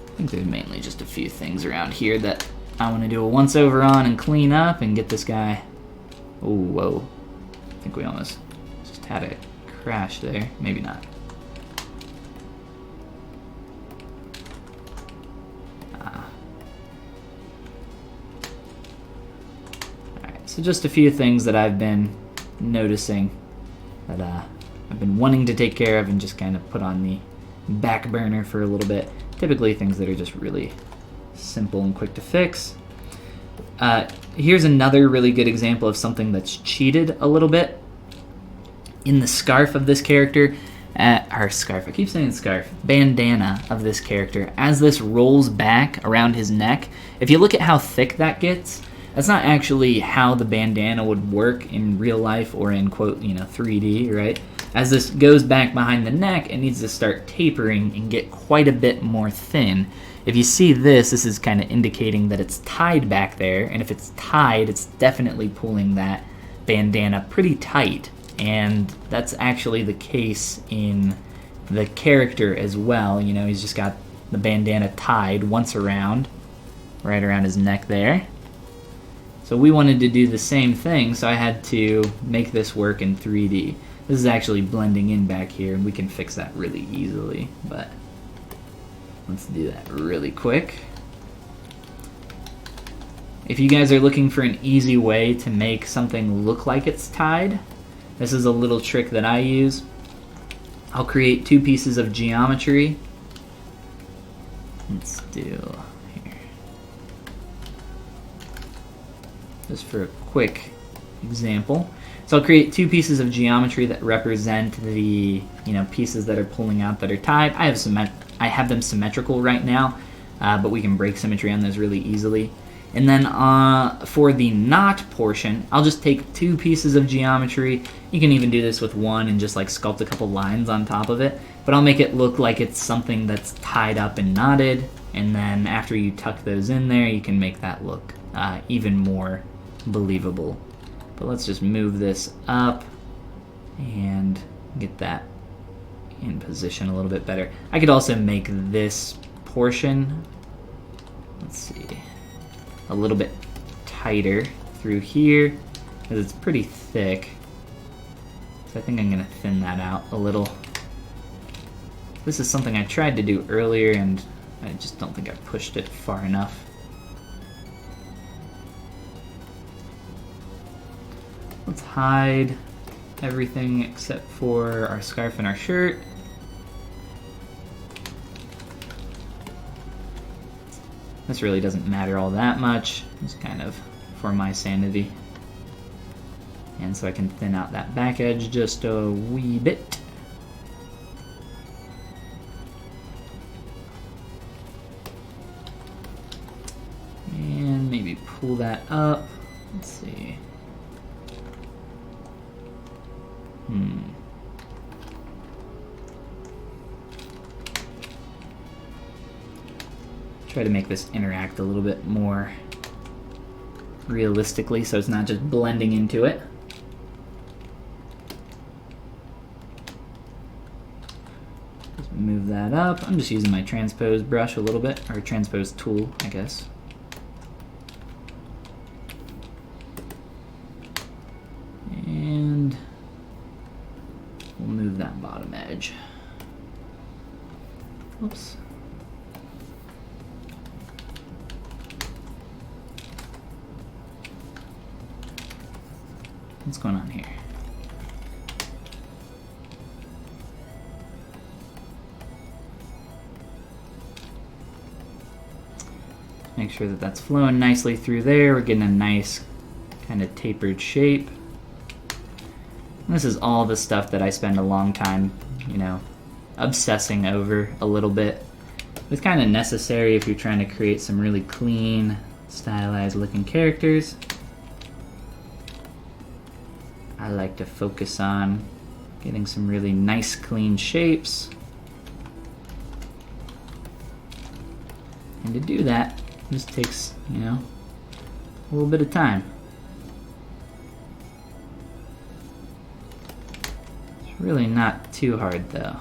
I think there's mainly just a few things around here that I want to do a once over on and clean up and get this guy. Oh, whoa. I think we almost just had a crash there. Maybe not. So just a few things that I've been noticing that I've been wanting to take care of and just kind of put on the back burner for a little bit. Typically things that are just really simple and quick to fix. here's another really good example of something that's cheated a little bit. In the scarf of this character, our scarf, I keep saying scarf, bandana of this character, as this rolls back around his neck, if you look at how thick that gets, that's not actually how the bandana would work in real life or in, quote, 3D, right? As this goes back behind the neck, it needs to start tapering and get quite a bit more thin. If you see this is kind of indicating that it's tied back there, and if it's tied, it's definitely pulling that bandana pretty tight. And that's actually the case in the character as well. He's just got the bandana tied once around, right around his neck there. So we wanted to do the same thing, so I had to make this work in 3D. This is actually blending in back here, and we can fix that really easily, but let's do that really quick. If you guys are looking for an easy way to make something look like it's tied, this is a little trick that I use. I'll create 2 pieces of geometry. Let's do here. Just for a quick example. So I'll create 2 pieces of geometry that represent the pieces that are pulling out that are tied. I have them symmetrical right now, but we can break symmetry on those really easily. And then for the knot portion, I'll just take 2 pieces of geometry. You can even do this with 1 and just like sculpt a couple lines on top of it. But I'll make it look like it's something that's tied up and knotted. And then after you tuck those in there, you can make that look even more believable. But let's just move this up and get that in position a little bit better. I could also make this portion, let's see, a little bit tighter through here because it's pretty thick. So I think I'm going to thin that out a little. This is something I tried to do earlier and I just don't think I pushed it far enough. Let's hide everything except for our scarf and our shirt. This really doesn't matter all that much. It's kind of for my sanity. And so I can thin out that back edge just a wee bit. And maybe pull that up. Let's see. Try to make this interact a little bit more realistically so it's not just blending into it. Just move that up. I'm just using my transpose brush a little bit, or transpose tool, I guess. And we'll move that bottom edge. Oops. What's going on here? Make sure that that's flowing nicely through there. We're getting a nice kind of tapered shape. And this is all the stuff that I spend a long time, obsessing over a little bit. It's kind of necessary if you're trying to create some really clean, stylized looking characters. I like to focus on getting some really nice, clean shapes. And to do that, this takes, a little bit of time. It's really not too hard, though.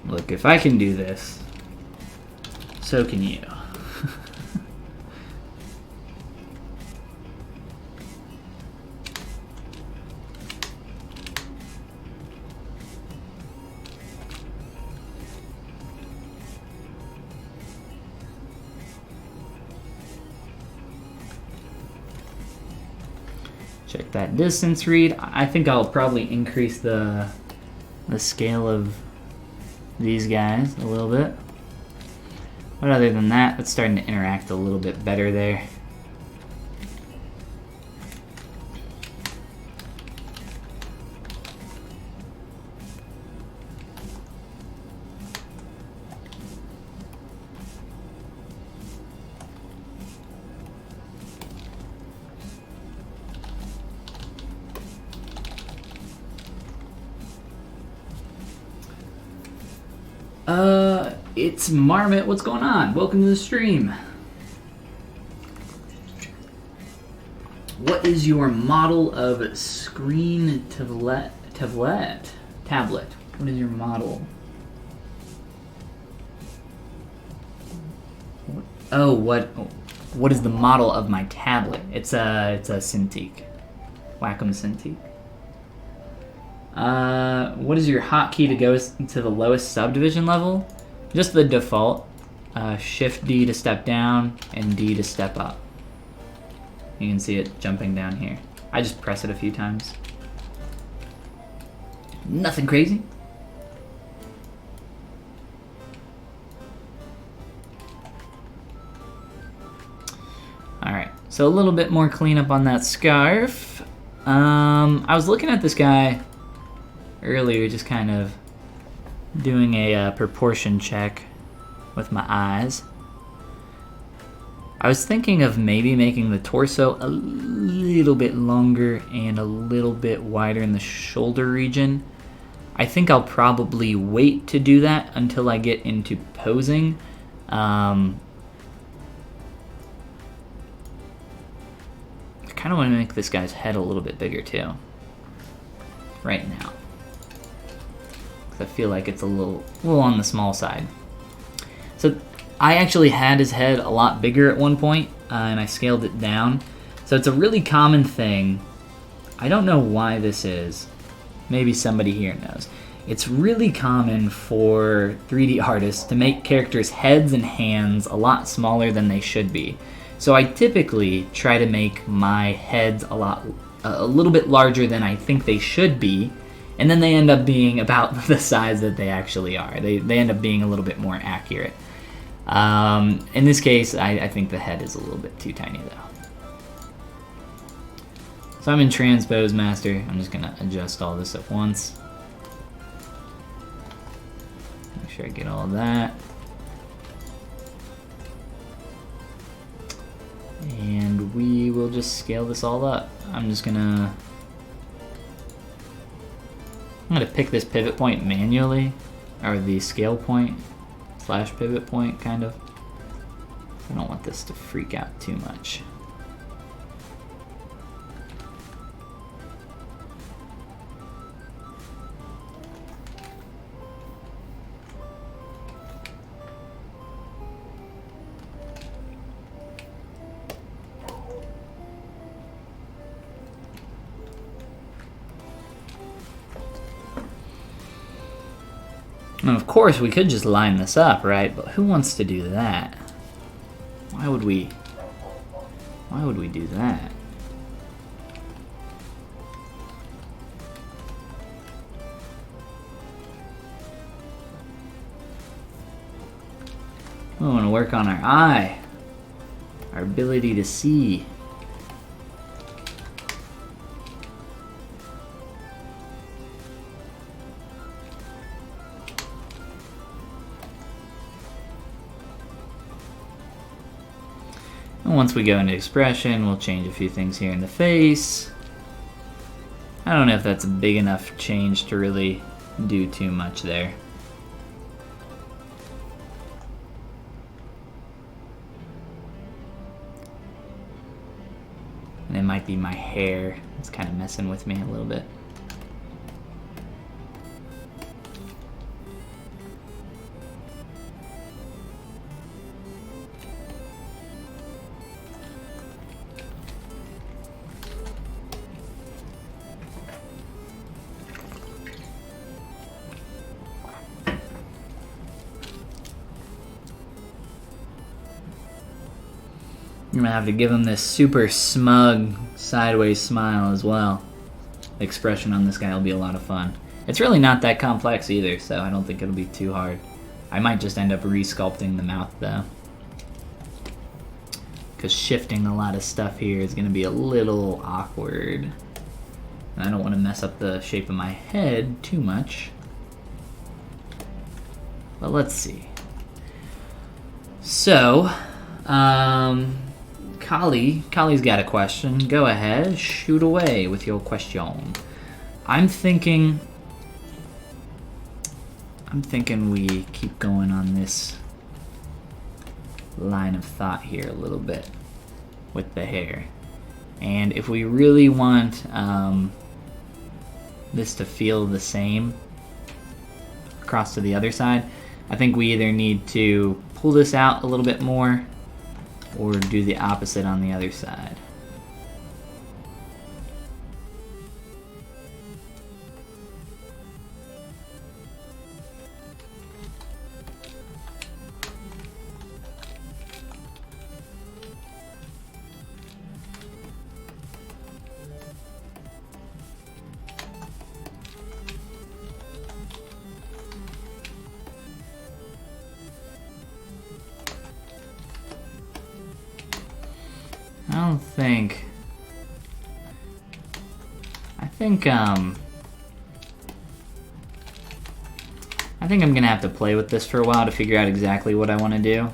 Look, if I can do this, so can you. Check that distance read. I think I'll probably increase the scale of these guys a little bit. But other than that, it's starting to interact a little bit better there. It's Marmot. What's going on? Welcome to the stream. What is your model of screen tablet? What is your model? What is the model of my tablet? It's a Cintiq, Wacom Cintiq. What is your hotkey to go to the lowest subdivision level? Just the default. Shift D to step down and D to step up. You can see it jumping down here. I just press it a few times. Nothing crazy. Alright, so a little bit more cleanup on that scarf. I was looking at this guy earlier, just kind of doing a proportion check with my eyes. I was thinking of maybe making the torso a little bit longer and a little bit wider in the shoulder region. I think I'll probably wait to do that until I get into posing. I kind of want to make this guy's head a little bit bigger too, right now. I feel like it's a little on the small side. So I actually had his head a lot bigger at one point, and I scaled it down. So it's a really common thing. I don't know why this is. Maybe somebody here knows. It's really common for 3D artists to make characters' heads and hands a lot smaller than they should be. So I typically try to make my heads a little bit larger than I think they should be, and then they end up being about the size that they actually are. They end up being a little bit more accurate. In this case, I think the head is a little bit too tiny though. So I'm in Transpose Master. I'm just gonna adjust all this at once. Make sure I get all of that. And we will just scale this all up. I'm gonna pick this pivot point manually, or the scale point / pivot point, kind of. I don't want this to freak out too much. And of course, we could just line this up, right? But who wants to do that? Why would we do that? We want to work on our eye, our ability to see. Once we go into expression, we'll change a few things here in the face. I don't know if that's a big enough change to really do too much there. And it might be my hair. It's kind of messing with me a little bit. I'm gonna have to give him this super smug sideways smile as well. The expression on this guy will be a lot of fun. It's really not that complex either, so I don't think it'll be too hard. I might just end up re-sculpting the mouth though, because shifting a lot of stuff here is gonna be a little awkward. And I don't want to mess up the shape of my head too much. But let's see. So, Kali's got a question. Go ahead, shoot away with your question. I'm thinking we keep going on this line of thought here a little bit with the hair. And if we really want this to feel the same across to the other side, I think we either need to pull this out a little bit more or do the opposite on the other side. I think I'm gonna have to play with this for a while to figure out exactly what I want to do.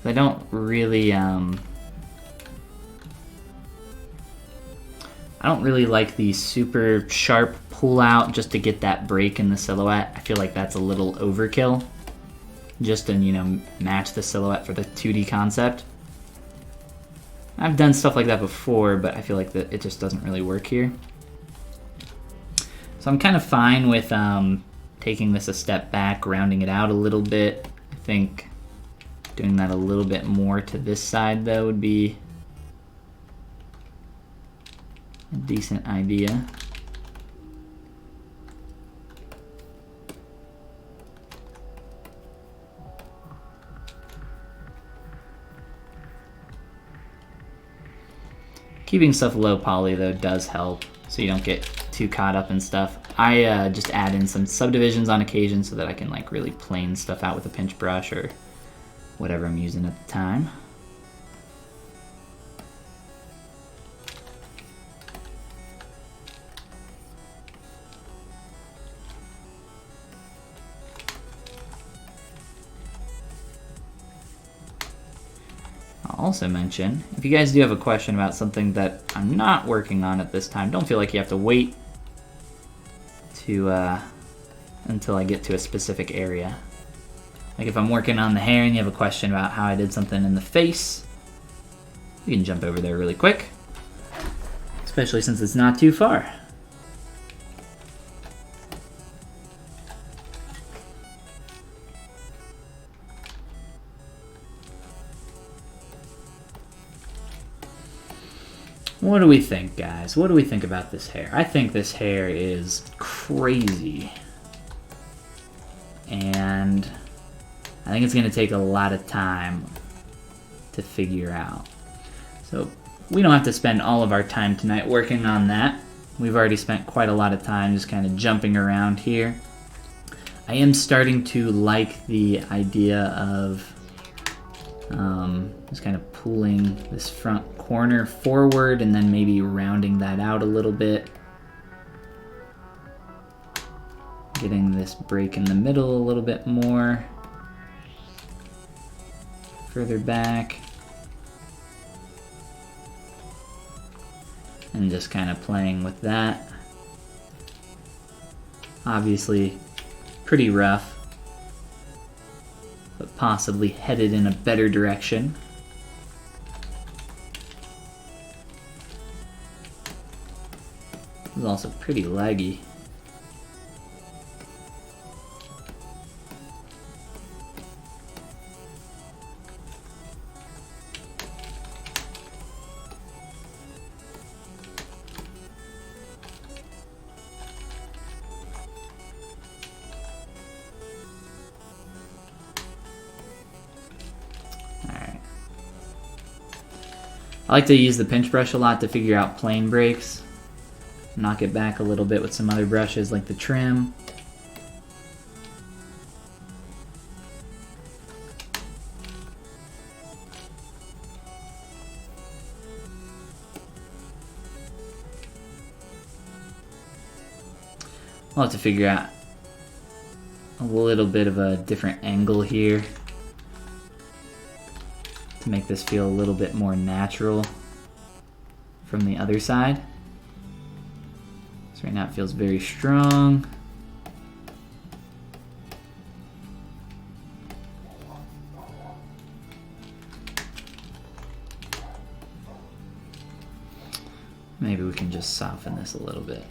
I don't really like the super sharp pull out just to get that break in the silhouette. I feel like that's a little overkill, just to, match the silhouette for the 2D concept. I've done stuff like that before, but I feel like that it just doesn't really work here. So I'm kind of fine with taking this a step back, rounding it out a little bit. I think doing that a little bit more to this side, though, would be a decent idea. Keeping stuff low poly, though, does help, so you don't get too caught up in stuff. I just add in some subdivisions on occasion so that I can really plane stuff out with a pinch brush or whatever I'm using at the time. I'll also mention, if you guys do have a question about something that I'm not working on at this time, don't feel like you have to wait to until I get to a specific area. Like if I'm working on the hair and you have a question about how I did something in the face, you can jump over there really quick, especially since it's not too far. What do we think, guys? What do we think about this hair? I think this hair is crazy. And I think it's going to take a lot of time to figure out. So we don't have to spend all of our time tonight working on that. We've already spent quite a lot of time just kind of jumping around here. I am starting to like the idea of just kind of pulling this front corner forward and then maybe rounding that out a little bit. Getting this break in the middle a little bit more. Further back. And just kind of playing with that. Obviously pretty rough, but possibly headed in a better direction. This is also pretty laggy. like to use the pinch brush a lot to figure out plane breaks. Knock it back a little bit with some other brushes like the trim. I'll have to figure out a little bit of a different angle here to make this feel a little bit more natural from the other side. So right now it feels very strong. Maybe we can just soften this a little bit.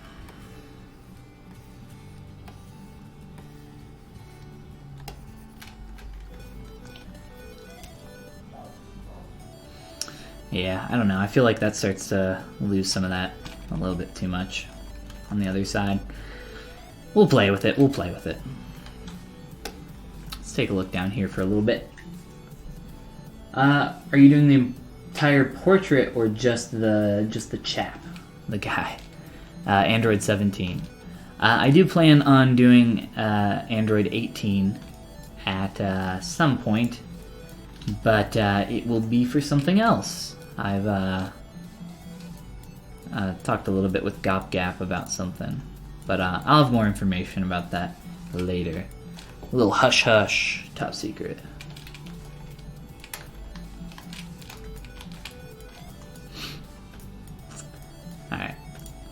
Yeah, I don't know. I feel like that starts to lose some of that a little bit too much on the other side. We'll play with it. We'll play with it. Let's take a look down here for a little bit. Are you doing the entire portrait or just the chap, the guy? Android 17. I do plan on doing Android 18 at some point, but it will be for something else. I've talked a little bit with Gap about something, but I'll have more information about that later. A little hush hush, top secret. Alright,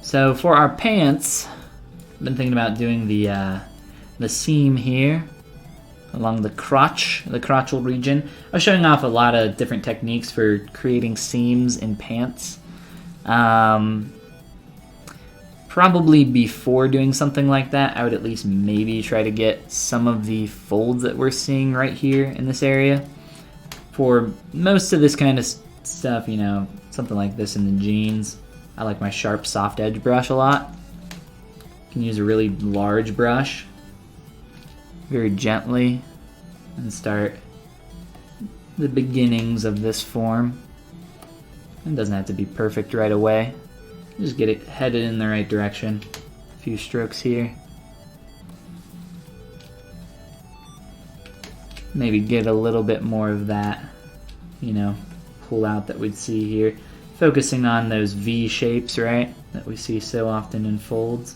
so for our pants, I've been thinking about doing the seam here along the crotchal region. I was showing off a lot of different techniques for creating seams in pants. Probably before doing something like that, I would at least maybe try to get some of the folds that we're seeing right here in this area. For most of this kind of stuff, you know, something like this in the jeans, I like my sharp soft edge brush a lot. You can use a really large brush very gently and start the beginnings of this form. It doesn't have to be perfect right away. Just get it headed in the right direction. A few strokes here. Maybe get a little bit more of that, you know, pull out that we'd see here. Focusing on those V shapes, right, that we see so often in folds.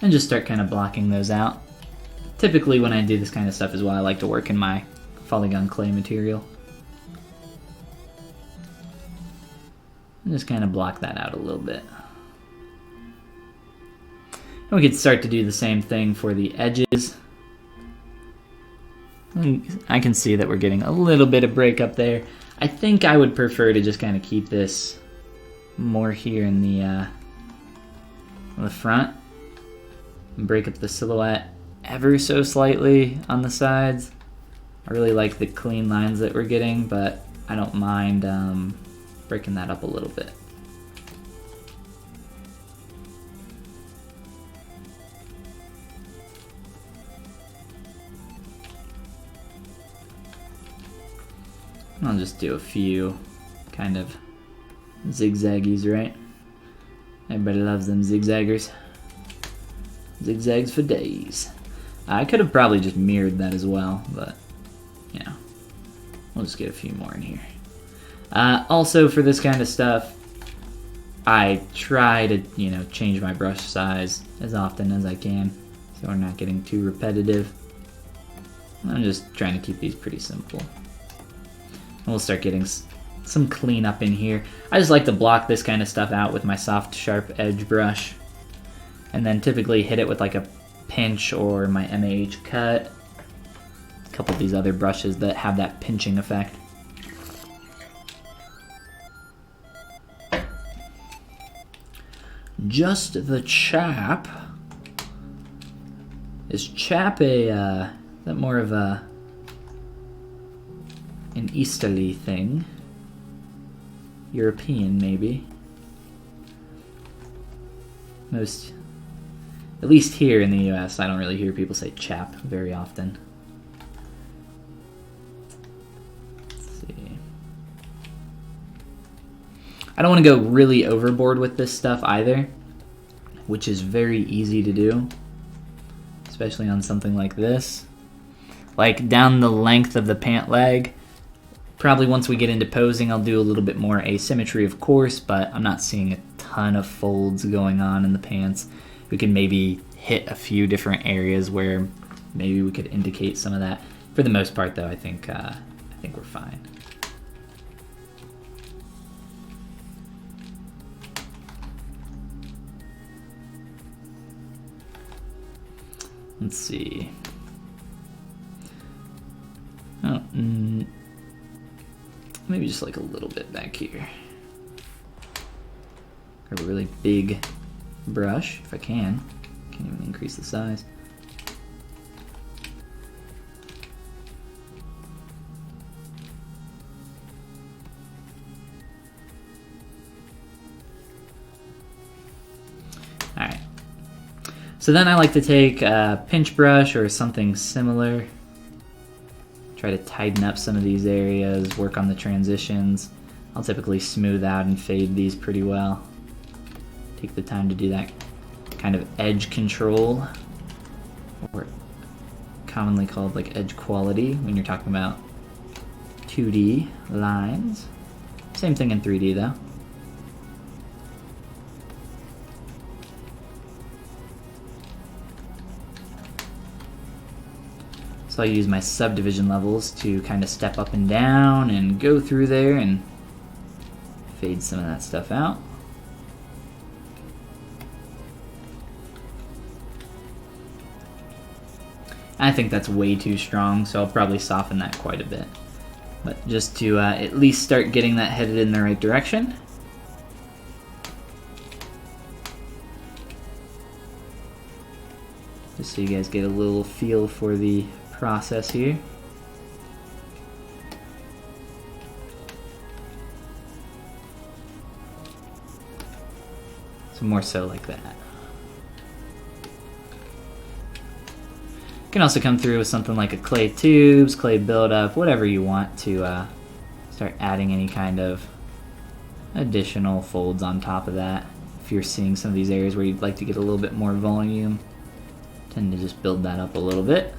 And just start kind of blocking those out. Typically when I do this kind of stuff as well, I like to work in my Follygon clay material. And just kind of block that out a little bit. And we could start to do the same thing for the edges. And I can see that we're getting a little bit of break up there. I think I would prefer to just kind of keep this more here in the front. And break up the silhouette ever so slightly on the sides. I really like the clean lines that we're getting, but I don't mind breaking that up a little bit. I'll just do a few kind of zigzaggies, right? Everybody loves them zigzaggers. Zigzags for days. I could have probably just mirrored that as well, but, you know, we'll just get a few more in here. Also, for this kind of stuff, I try to, you know, change my brush size as often as I can, so we're not getting too repetitive. I'm just trying to keep these pretty simple. And we'll start getting some cleanup in here. I just like to block this kind of stuff out with my soft, sharp edge brush, and then typically hit it with like a pinch or my MAH cut. A couple of these other brushes that have that pinching effect. Just the chap. Is chap a, is that more of an Easterly thing? European, maybe. Most At least here in the US, I don't really hear people say chap very often. Let's see. I don't want to go really overboard with this stuff either, which is very easy to do, especially on something like this. Like down the length of the pant leg, probably once we get into posing, I'll do a little bit more asymmetry, of course, but I'm not seeing a ton of folds going on in the pants. We can maybe hit a few different areas where maybe we could indicate some of that. For the most part, though, I think we're fine. Let's see. Oh, maybe just like a little bit back here. Grab a really big brush, if I can. Can't even increase the size. Alright. So then I like to take a pinch brush or something similar. Try to tighten up some of these areas, work on the transitions. I'll typically smooth out and fade these pretty well. Take the time to do that kind of edge control, or commonly called like edge quality when you're talking about 2D lines. Same thing in 3D though. So I use my subdivision levels to kind of step up and down and go through there and fade some of that stuff out. I think that's way too strong, so I'll probably soften that quite a bit. But just to at least start getting that headed in the right direction. Just so you guys get a little feel for the process here. So more so like that. You can also come through with something like a clay tubes, clay buildup, whatever you want to start adding any kind of additional folds on top of that. If you're seeing some of these areas where you'd like to get a little bit more volume, tend to just build that up a little bit.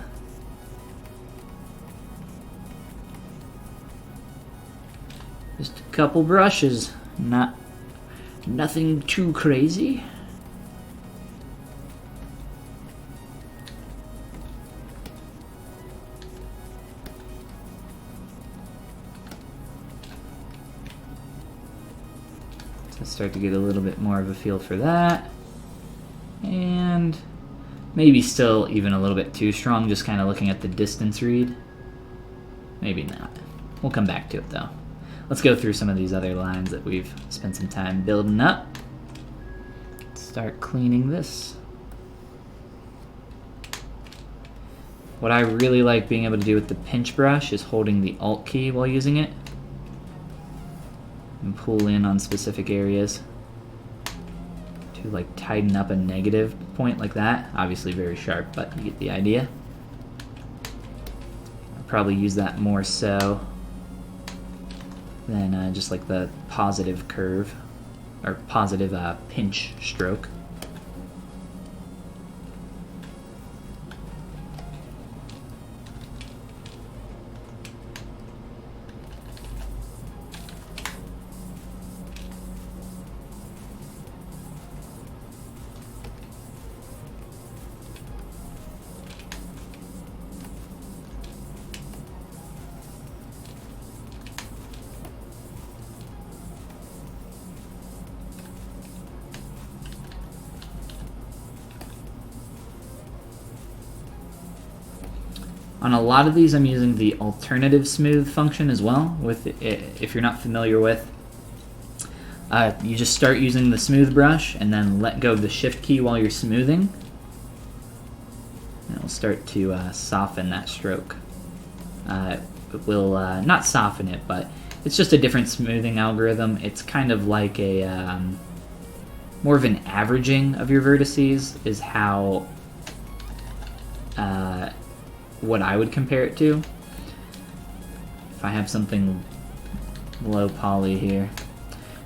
Just a couple brushes, nothing too crazy. So start to get a little bit more of a feel for that. And maybe still even a little bit too strong, just kind of looking at the distance read. Maybe not. We'll come back to it though. Let's go through some of these other lines that we've spent some time building up. Start cleaning this. What I really like being able to do with the pinch brush is holding the Alt key while using it and pull in on specific areas to like tighten up a negative point like that. Obviously very sharp, but you get the idea. I'll probably use that more so than just like the positive curve or positive pinch stroke. On a lot of these, I'm using the alternative smooth function as well. With it, if you're not familiar with, you just start using the smooth brush and then let go of the shift key while you're smoothing. And it'll start to soften that stroke. It will not soften it, but it's just a different smoothing algorithm. It's kind of like a more of an averaging of your vertices is how what I would compare it to. If I have something low poly here.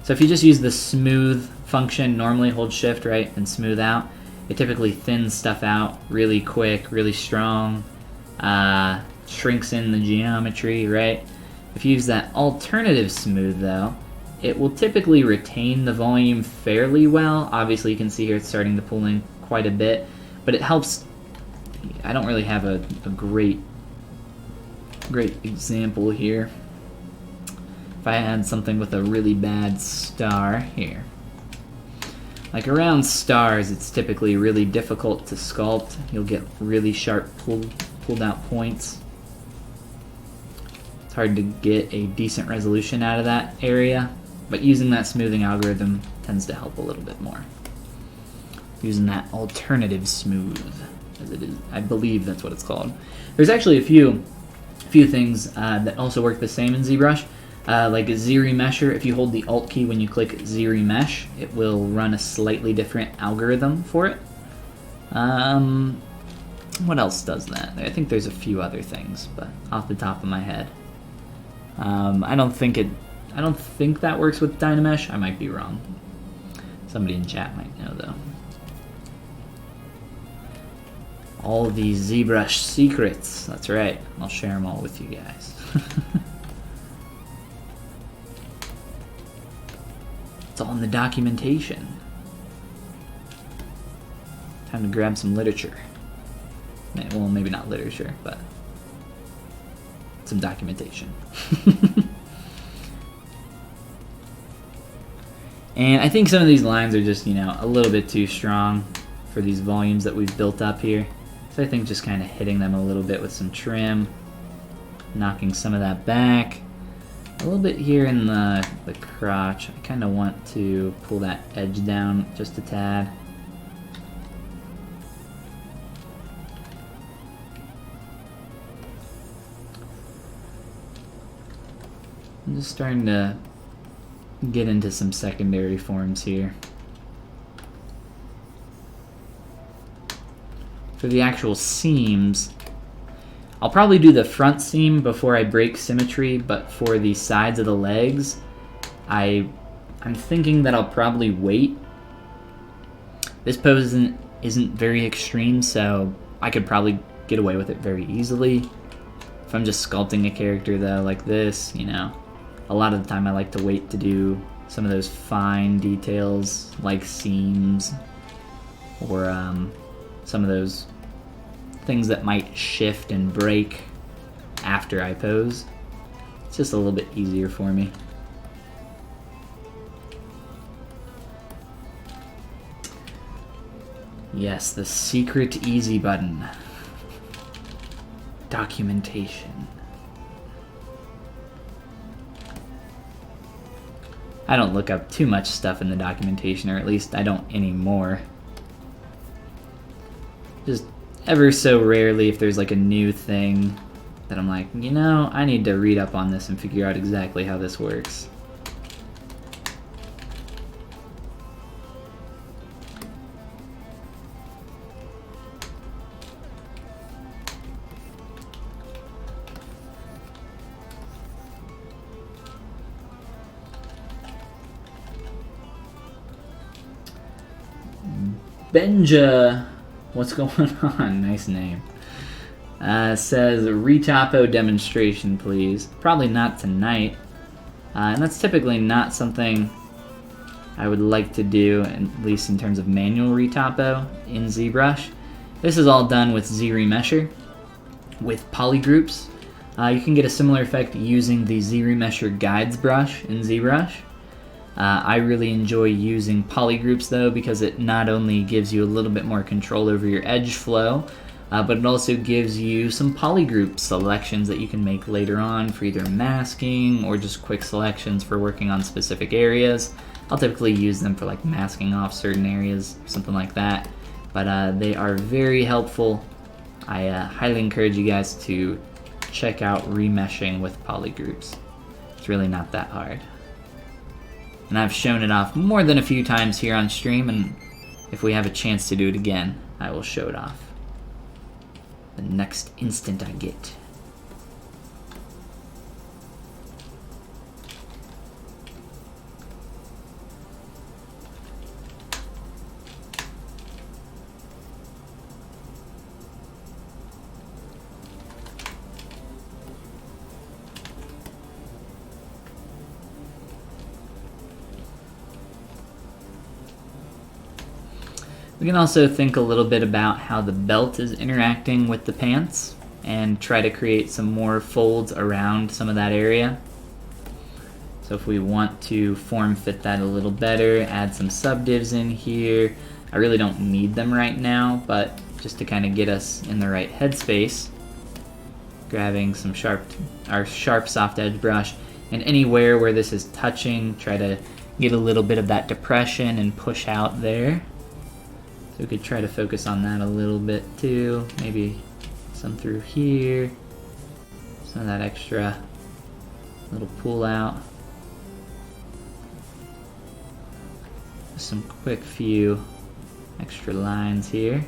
So if you just use the smooth function, normally hold shift, right, and smooth out, it typically thins stuff out really quick, really strong, shrinks in the geometry, right? If you use that alternative smooth though, it will typically retain the volume fairly well. Obviously you can see here it's starting to pull in quite a bit, but it helps. I don't really have a great example here. If I had something with a really bad star here. Like around stars, it's typically really difficult to sculpt. You'll get really sharp pulled out points. It's hard to get a decent resolution out of that area, but using that smoothing algorithm tends to help a little bit more. Using that alternative smooth, as it is, I believe that's what it's called. There's actually a few things that also work the same in ZBrush. Like a ZRemesher, if you hold the Alt key when you click ZRemesh, it will run a slightly different algorithm for it. What else does that? I think there's a few other things, but off the top of my head, I don't think that works with Dynamesh. I might be wrong. Somebody in chat might know though. All these ZBrush secrets. That's right. I'll share them all with you guys. It's all in the documentation. Time to grab some literature. Well, maybe not literature, but some documentation. And I think some of these lines are just, a little bit too strong for these volumes that we've built up here. So I think just kind of hitting them a little bit with some trim, knocking some of that back. A little bit here in the crotch. I kind of want to pull that edge down just a tad. I'm just starting to get into some secondary forms here. For the actual seams, I'll probably do the front seam before I break symmetry, but for the sides of the legs, I'm thinking that I'll probably wait. This pose isn't very extreme, so I could probably get away with it very easily. If I'm just sculpting a character though, like this, a lot of the time I like to wait to do some of those fine details like seams or some of those things that might shift and break after I pose. It's just a little bit easier for me. Yes, the secret easy button. Documentation. I don't look up too much stuff in the documentation, or at least I don't anymore. Just ever so rarely, if there's like a new thing that I'm like, I need to read up on this and figure out exactly how this works. Benja, what's going on? Nice name. Says retopo demonstration, please. Probably not tonight. And that's typically not something I would like to do, at least in terms of manual retopo in ZBrush. This is all done with ZRemesher with polygroups. You can get a similar effect using the ZRemesher guides brush in ZBrush. I really enjoy using polygroups though, because it not only gives you a little bit more control over your edge flow, but it also gives you some polygroup selections that you can make later on for either masking or just quick selections for working on specific areas. I'll typically use them for like masking off certain areas, something like that. But they are very helpful. I highly encourage you guys to check out remeshing with polygroups. It's really not that hard. And I've shown it off more than a few times here on stream, and if we have a chance to do it again, I will show it off the next instant I get. We can also think a little bit about how the belt is interacting with the pants and try to create some more folds around some of that area. So if we want to form fit that a little better, add some subdivs in here. I really don't need them right now, but just to kind of get us in the right headspace, grabbing some sharp soft edge brush, and anywhere where this is touching, try to get a little bit of that depression and push out there. So we could try to focus on that a little bit too. Maybe some through here. Some of that extra little pull out. Just some quick few extra lines here.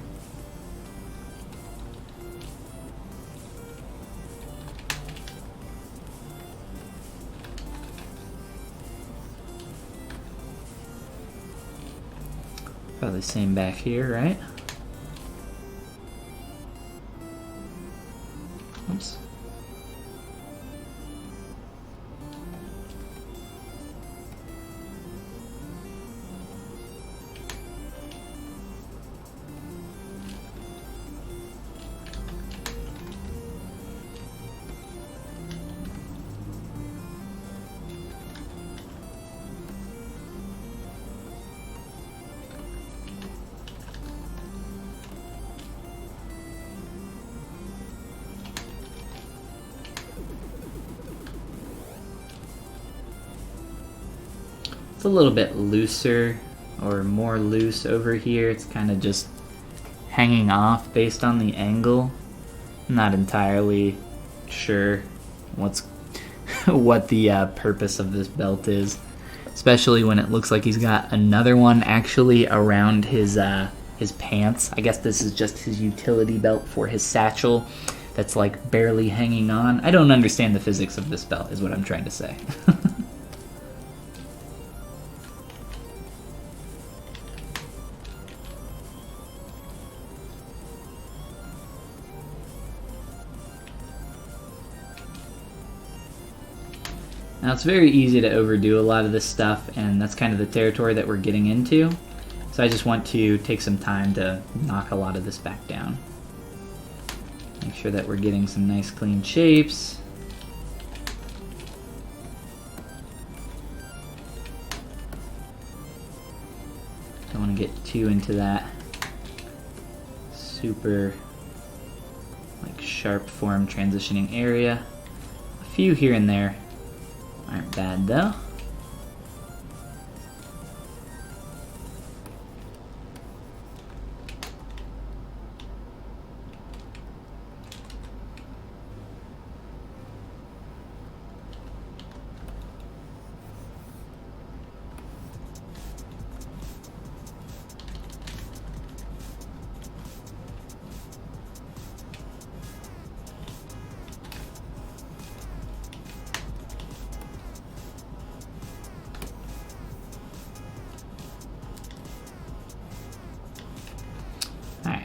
Probably same back here, right? Oops. It's a little bit looser or more loose over here. It's kind of just hanging off based on the angle. I'm not entirely sure what the purpose of this belt is, especially when it looks like he's got another one actually around his pants. I guess this is just his utility belt for his satchel that's like barely hanging on. I don't understand the physics of this belt is what I'm trying to say. Now it's very easy to overdo a lot of this stuff, and that's kind of the territory that we're getting into. So I just want to take some time to knock a lot of this back down. Make sure that we're getting some nice clean shapes. Don't want to get too into that super like sharp form transitioning area. A few here and there aren't bad though.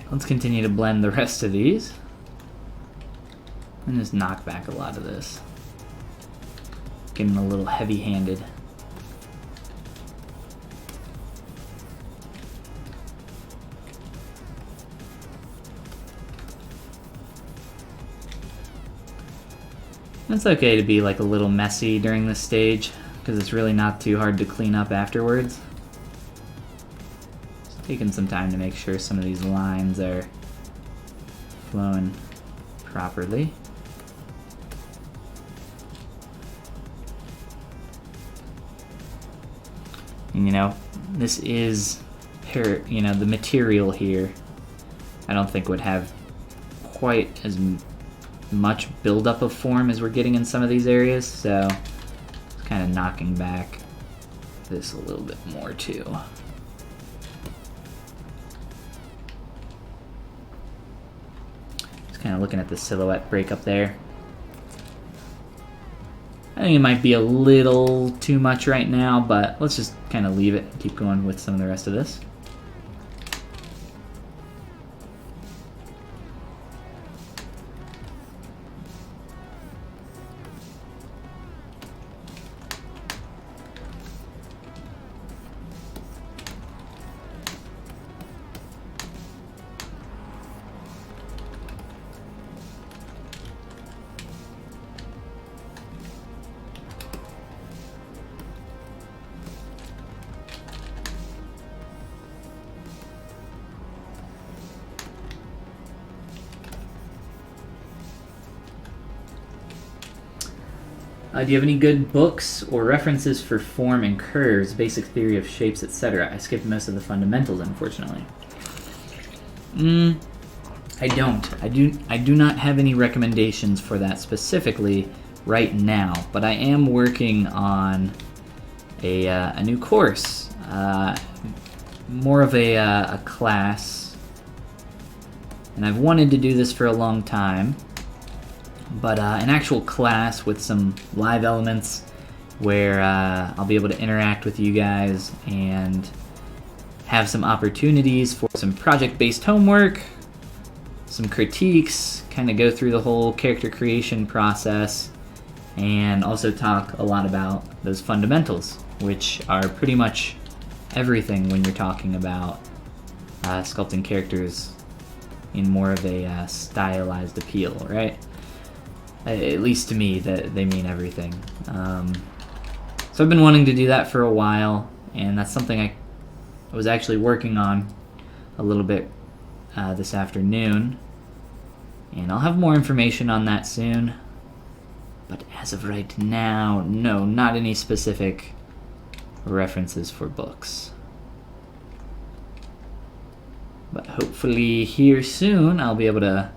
Let's continue to blend the rest of these and just knock back a lot of this. Getting a little heavy-handed. It's okay to be like a little messy during this stage because it's really not too hard to clean up afterwards. Taking some time to make sure some of these lines are flowing properly. And you know, this is, the material here I don't think would have quite as much buildup of form as we're getting in some of these areas, so it's kind of knocking back this a little bit more too. Just kind of looking at the silhouette break up there. I think it might be a little too much right now, but let's just kind of leave it and keep going with some of the rest of this. Do you have any good books or references for form and curves, basic theory of shapes, etc.? I skipped most of the fundamentals, unfortunately. I don't. I do not have any recommendations for that specifically right now, but I am working on a new course, more of a class, and I've wanted to do this for a long time. But an actual class with some live elements where I'll be able to interact with you guys and have some opportunities for some project-based homework, some critiques, kind of go through the whole character creation process, and also talk a lot about those fundamentals, which are pretty much everything when you're talking about sculpting characters in more of a stylized appeal, right? At least to me, that they mean everything. So I've been wanting to do that for a while, and that's something I was actually working on a little bit this afternoon. And I'll have more information on that soon. But as of right now, no, not any specific references for books. But hopefully here soon, I'll be able to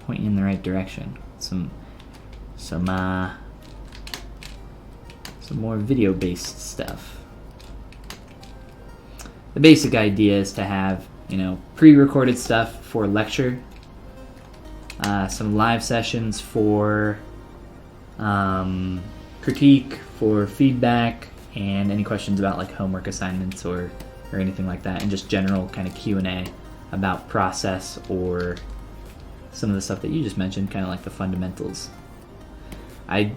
point you in the right direction. Some more video-based stuff. The basic idea is to have, pre-recorded stuff for lecture, some live sessions for critique, for feedback, and any questions about like homework assignments or anything like that, and just general kind of Q&A about process or some of the stuff that you just mentioned, kind of like the fundamentals. I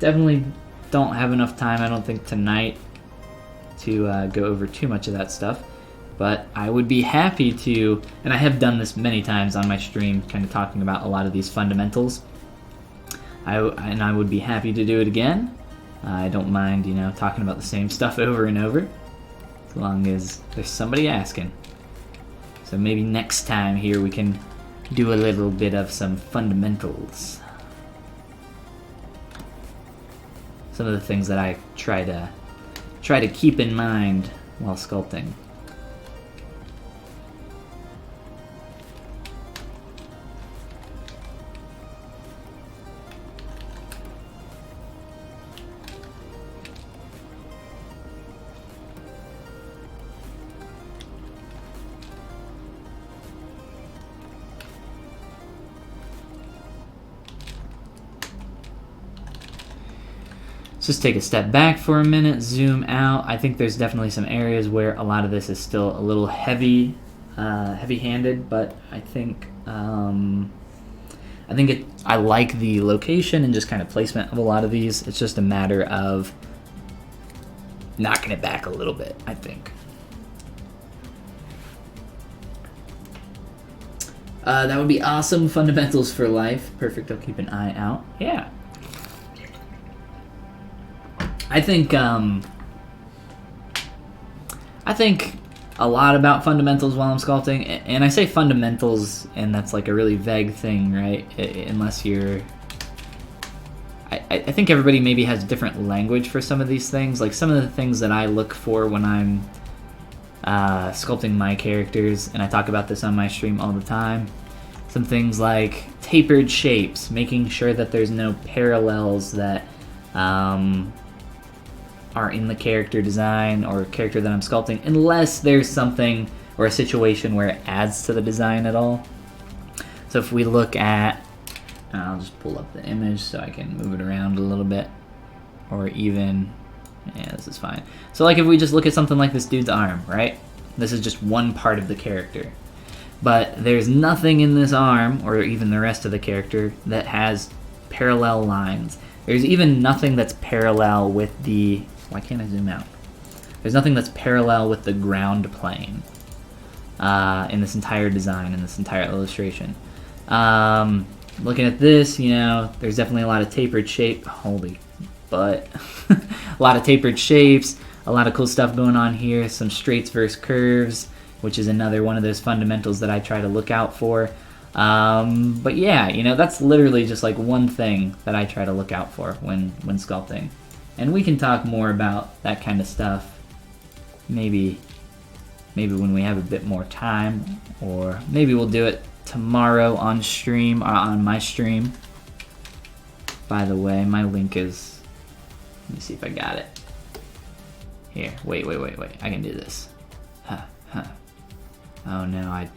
definitely don't have enough time, I don't think, tonight to go over too much of that stuff, but I would be happy to, and I have done this many times on my stream, kind of talking about a lot of these fundamentals, and I would be happy to do it again. I don't mind, talking about the same stuff over and over, as long as there's somebody asking. So maybe next time here we can do a little bit of some fundamentals. Some of the things that I try to keep in mind while sculpting. Just take a step back for a minute, zoom out. I think there's definitely some areas where a lot of this is still a little heavy-handed, but I think I like the location and just kind of placement of a lot of these. It's just a matter of knocking it back a little bit, I think. That would be awesome. Fundamentals for life. Perfect. I'll keep an eye out. Yeah. I think a lot about fundamentals while I'm sculpting, and I say fundamentals, and that's like a really vague thing, right? Unless you're... I think everybody maybe has different language for some of these things. Like some of the things that I look for when I'm sculpting my characters, and I talk about this on my stream all the time. Some things like tapered shapes, making sure that there's no parallels that... are in the character design or character that I'm sculpting, unless there's something or a situation where it adds to the design at all. So if we look at, I'll just pull up the image so I can move it around a little bit, or even, yeah, this is fine. So like if we just look at something like this dude's arm, right? This is just one part of the character. But there's nothing in this arm, or even the rest of the character, that has parallel lines. There's even nothing that's parallel with the, why can't I zoom out? There's nothing that's parallel with the ground plane in this entire design, in this entire illustration. Looking at this, you know, there's definitely a lot of tapered shape, holy butt. A lot of tapered shapes, a lot of cool stuff going on here, some straights versus curves, which is another one of those fundamentals that I try to look out for. But yeah, you know, that's literally just like one thing that I try to look out for when sculpting. And we can talk more about that kind of stuff maybe when we have a bit more time, or maybe we'll do it tomorrow on stream, on my stream. By the way, my link is, let me see if I got it. Here, wait, I can do this. Oh no, I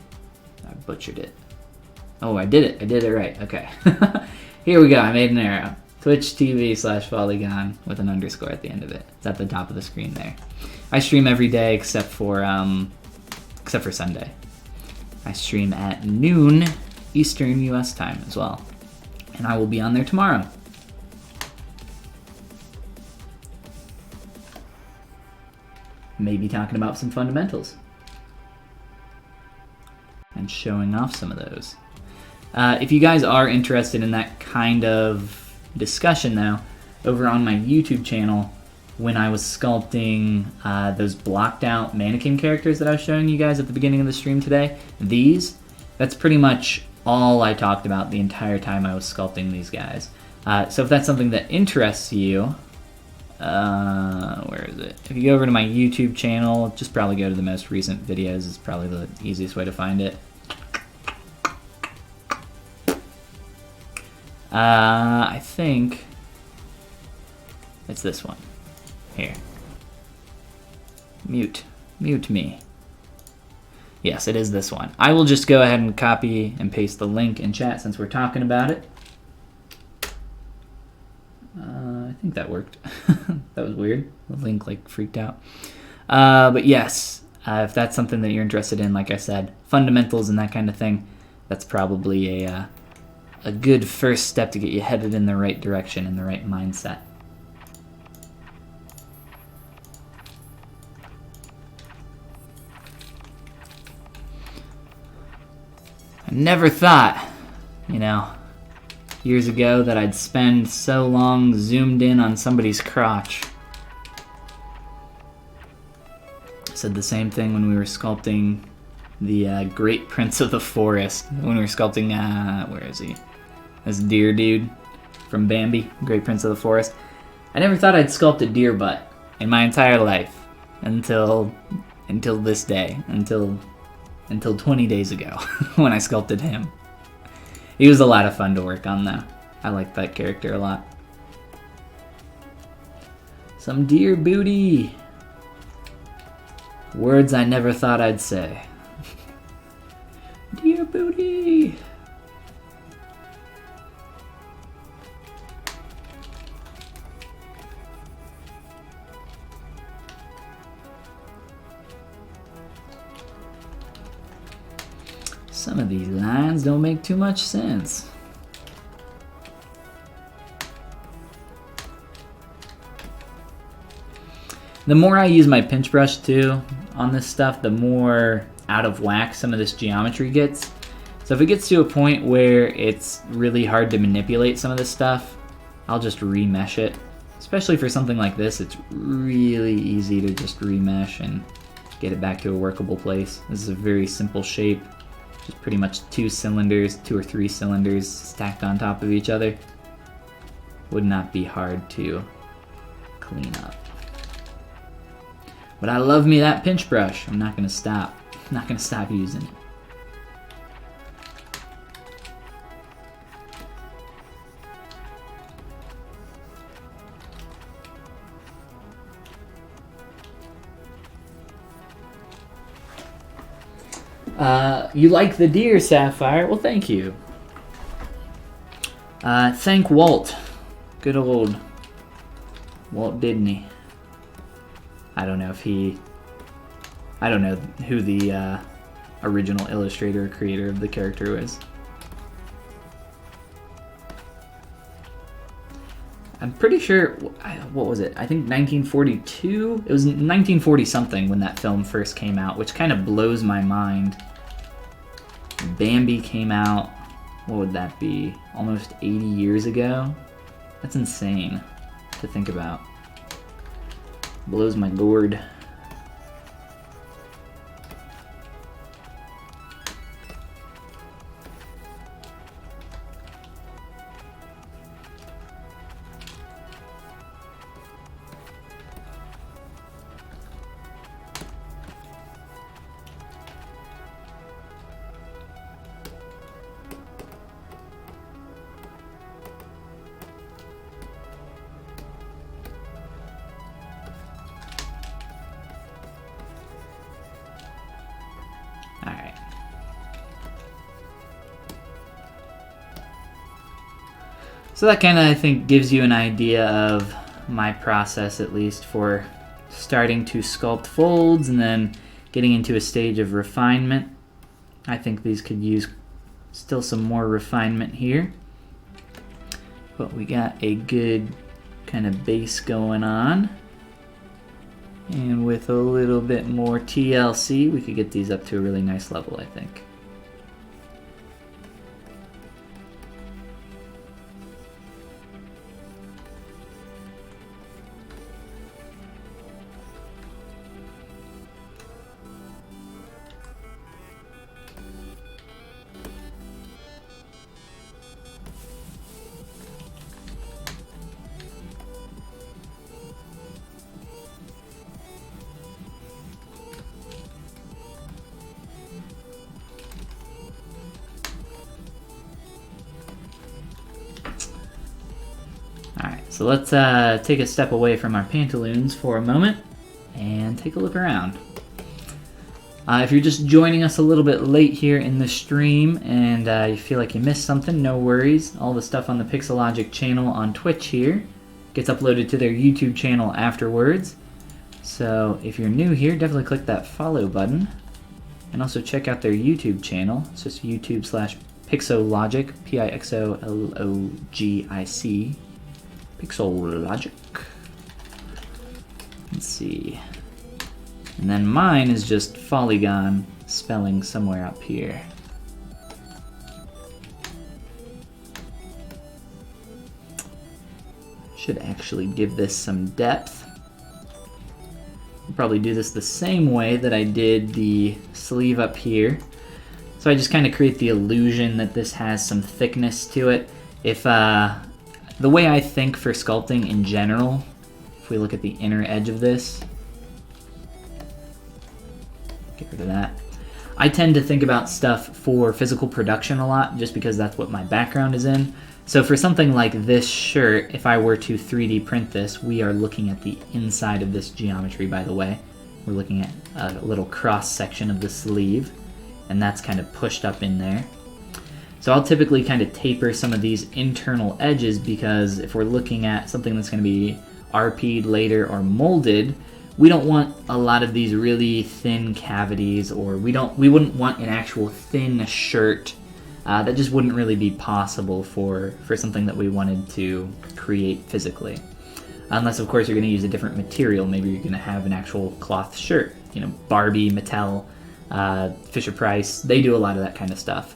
butchered it. Oh, I did it right, okay. Here we go, I made an arrow. Twitch TV/Follygon with an underscore at the end of it. It's at the top of the screen there. I stream every day except for Sunday. I stream at noon Eastern US time as well. And I will be on there tomorrow. Maybe talking about some fundamentals. And showing off some of those. If you guys are interested in that kind of discussion though, over on my YouTube channel, when I was sculpting those blocked out mannequin characters that I was showing you guys at the beginning of the stream today, that's pretty much all I talked about the entire time I was sculpting these guys. So if that's something that interests you, where is it? If you go over to my YouTube channel, just probably go to the most recent videos, is probably the easiest way to find it. I think it's this one. Here. Mute me. Yes, it is this one. I will just go ahead and copy and paste the link in chat since we're talking about it. I think that worked. That was weird. The link like freaked out. But yes, if that's something that you're interested in, like I said, fundamentals and that kind of thing, that's probably a good first step to get you headed in the right direction, in the right mindset. I never thought, you know, years ago that I'd spend so long zoomed in on somebody's crotch. I said the same thing when we were sculpting the Great Prince of the Forest. When we were sculpting, where is he? This deer dude from Bambi, Great Prince of the Forest. I never thought I'd sculpt a deer butt in my entire life until this day, until 20 days ago when I sculpted him. He was a lot of fun to work on though. I liked that character a lot. Some deer booty. Words I never thought I'd say. Deer booty. Some of these lines don't make too much sense. The more I use my pinch brush too on this stuff, the more out of whack some of this geometry gets. So if it gets to a point where it's really hard to manipulate some of this stuff, I'll just remesh it. Especially for something like this, it's really easy to just remesh and get it back to a workable place. This is a very simple shape. Just pretty much two or three cylinders stacked on top of each other. Would not be hard to clean up. But I love me that pinch brush. I'm not gonna stop. I'm not gonna stop using it. You like the deer, Sapphire? Well, thank you. Thank Walt. Good old Walt Disney. I don't know who the original illustrator or creator of the character was. I'm pretty sure, what was it? I think 1942? It was 1940 something when that film first came out, which kind of blows my mind. Bambi came out, what would that be? Almost 80 years ago? That's insane to think about. Blows my gourd. So that kind of, I think, gives you an idea of my process, at least, for starting to sculpt folds and then getting into a stage of refinement. I think these could use still some more refinement here. But we got a good kind of base going on. And with a little bit more TLC, we could get these up to a really nice level, I think. So let's take a step away from our pantaloons for a moment and take a look around. If you're just joining us a little bit late here in the stream and you feel like you missed something, no worries. All the stuff on the Pixelogic channel on Twitch here gets uploaded to their YouTube channel afterwards. So if you're new here, definitely click that follow button. And also check out their YouTube channel. It's just YouTube/Pixelogic, Pixologic. Pixelogic. Let's see. And then mine is just Follygon spelling somewhere up here. Should actually give this some depth. I'll probably do this the same way that I did the sleeve up here. So I just kind of create the illusion that this has some thickness to it. If the way I think for sculpting in general, if we look at the inner edge of this, get rid of that. I tend to think about stuff for physical production a lot, just because that's what my background is in. So for something like this shirt, if I were to 3D print this, we are looking at the inside of this geometry, by the way. We're looking at a little cross section of the sleeve, and that's kind of pushed up in there. So I'll typically kind of taper some of these internal edges, because if we're looking at something that's going to be RP'd later or molded, we don't want a lot of these really thin cavities, or we wouldn't want an actual thin shirt. That just wouldn't really be possible for something that we wanted to create physically. Unless, of course, you're going to use a different material. Maybe you're going to have an actual cloth shirt. You know, Barbie, Mattel, Fisher-Price, they do a lot of that kind of stuff.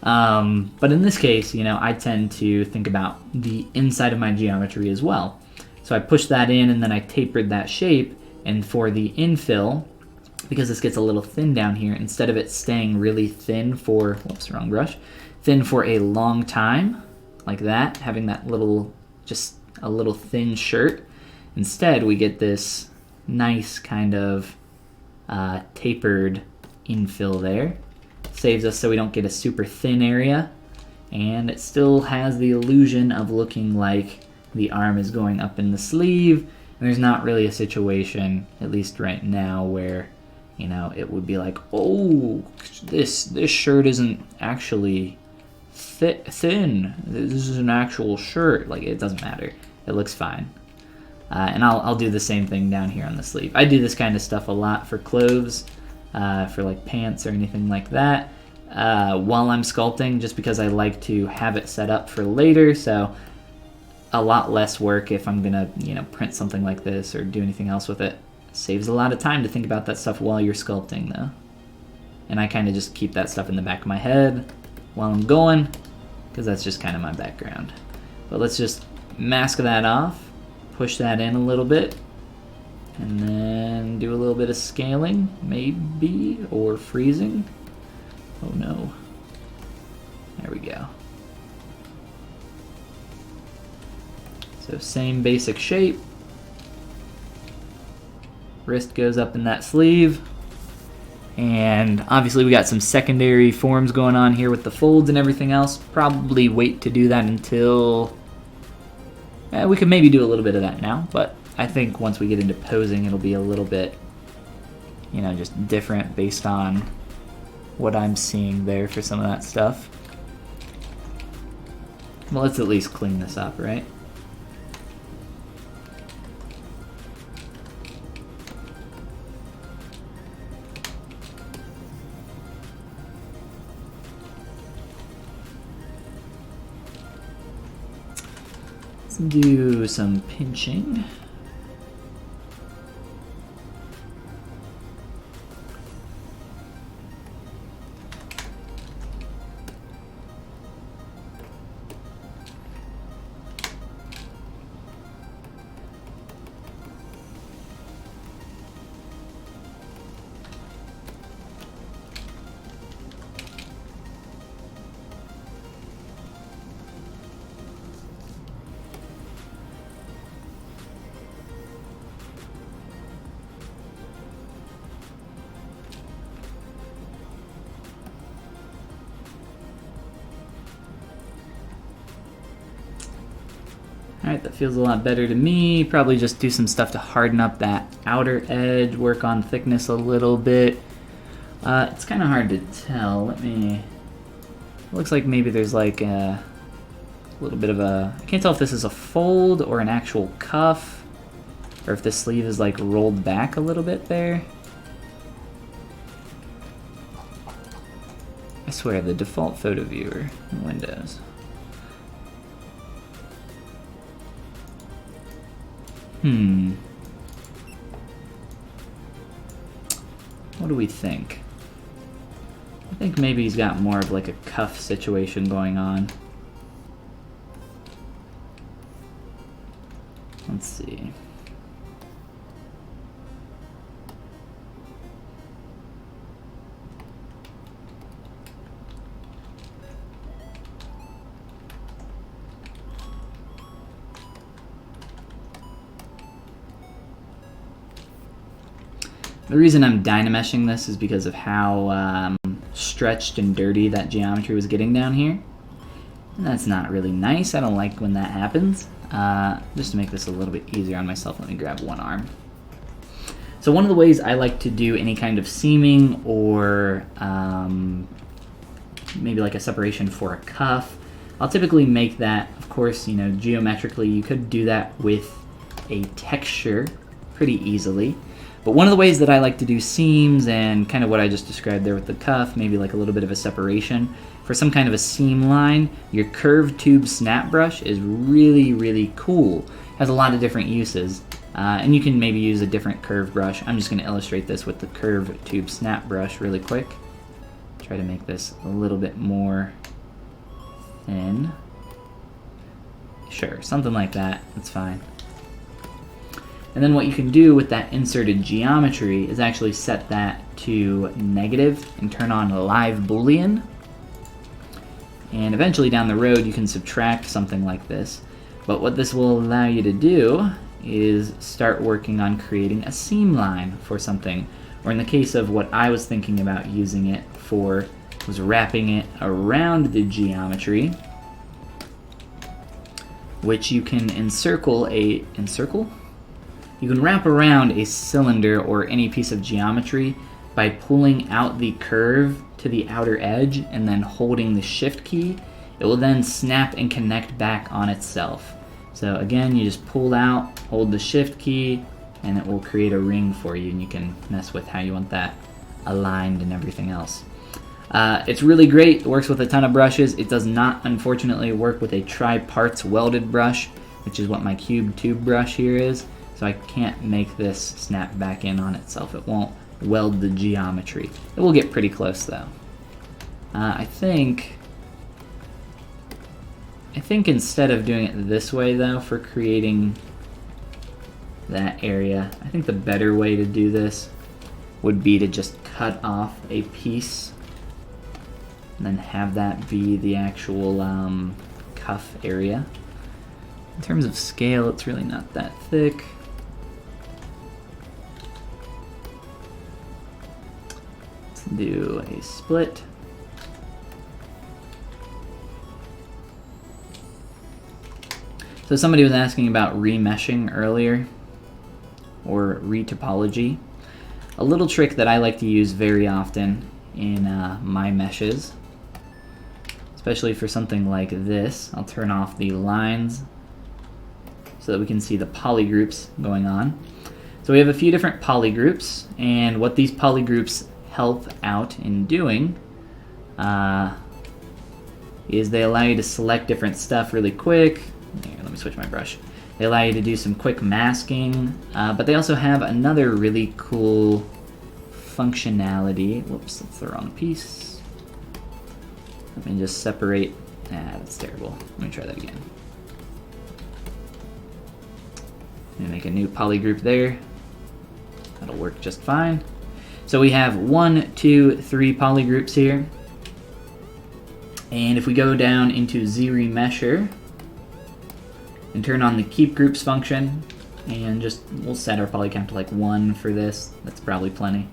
But in this case, you know, I tend to think about the inside of my geometry as well. So I pushed that in, and then I tapered that shape, and for the infill, because this gets a little thin down here, instead of it staying really thin for, whoops, wrong brush, thin for a long time, like that, having that little, just a little thin shirt, instead we get this nice kind of tapered infill there. Saves us so we don't get a super thin area, and it still has the illusion of looking like the arm is going up in the sleeve, and there's not really a situation, at least right now, where you know, it would be like, oh, this shirt isn't actually thin. This is an actual shirt. Like, it doesn't matter. It looks fine. And I'll do the same thing down here on the sleeve. I do this kind of stuff a lot for clothes, for like pants or anything like that, while I'm sculpting, just because I like to have it set up for later. So a lot less work if I'm gonna, you know, print something like this or do anything else with it. Saves a lot of time to think about that stuff while you're sculpting, though. And I kind of just keep that stuff in the back of my head while I'm going, because that's just kind of my background. But let's just mask that off, push that in a little bit, and then do a little bit of scaling, maybe, or freezing. Oh no. There we go. So same basic shape. Wrist goes up in that sleeve. And obviously we got some secondary forms going on here with the folds and everything else. Probably wait to do that until... we could maybe do a little bit of that now, but I think once we get into posing it'll be a little bit, you know, just different based on what I'm seeing there for some of that stuff. Well, let's at least clean this up, right? Let's do some pinching. Alright, that feels a lot better to me. Probably just do some stuff to harden up that outer edge, work on thickness a little bit. It's kind of hard to tell. It looks like maybe there's like a little bit of a... I can't tell if this is a fold or an actual cuff, or if the sleeve is like rolled back a little bit there. I swear, the default photo viewer in Windows. What do we think? I think maybe he's got more of like a cuff situation going on. Let's see. The reason I'm dynameshing this is because of how stretched and dirty that geometry was getting down here. And that's not really nice. I don't like when that happens. Just to make this a little bit easier on myself, let me grab one arm. So one of the ways I like to do any kind of seaming or maybe like a separation for a cuff, I'll typically make that, of course, you know, geometrically. You could do that with a texture pretty easily. But one of the ways that I like to do seams and kind of what I just described there with the cuff, maybe like a little bit of a separation, for some kind of a seam line, your curved tube snap brush is really, really cool. Has a lot of different uses. And you can maybe use a different curved brush. I'm just going to illustrate this with the curved tube snap brush really quick. Try to make this a little bit more thin. Sure, something like that. That's fine. And then what you can do with that inserted geometry is actually set that to negative and turn on live boolean. And eventually down the road you can subtract something like this. But what this will allow you to do is start working on creating a seam line for something. Or in the case of what I was thinking about using it for, was wrapping it around the geometry, which you can encircle You can wrap around a cylinder or any piece of geometry by pulling out the curve to the outer edge and then holding the shift key, it will then snap and connect back on itself. So again, you just pull out, hold the shift key, and it will create a ring for you, and you can mess with how you want that aligned and everything else. It's really great. It works with a ton of brushes. It does not, unfortunately, work with a tri-parts welded brush, which is what my cube tube brush here is. So I can't make this snap back in on itself. It won't weld the geometry. It will get pretty close though. I think instead of doing it this way though, for creating that area, I think the better way to do this would be to just cut off a piece and then have that be the actual cuff area. In terms of scale, it's really not that thick. Let's do a split. So somebody was asking about remeshing earlier, or retopology. A little trick that I like to use very often in my meshes, especially for something like this. I'll turn off the lines so that we can see the polygroups going on. So we have a few different polygroups, and what these polygroups help out in doing is they allow you to select different stuff really quick. Here, let me switch my brush. They allow you to do some quick masking, but they also have another really cool functionality. Whoops, that's the wrong piece. Let me just separate. That's terrible. Let me try that again. Let me make a new polygroup there. That'll work just fine. So we have 1, 2, 3 polygroups here. And if we go down into ZRemesher and turn on the keep groups function, and we'll set our poly count to like 1 for this. That's probably plenty.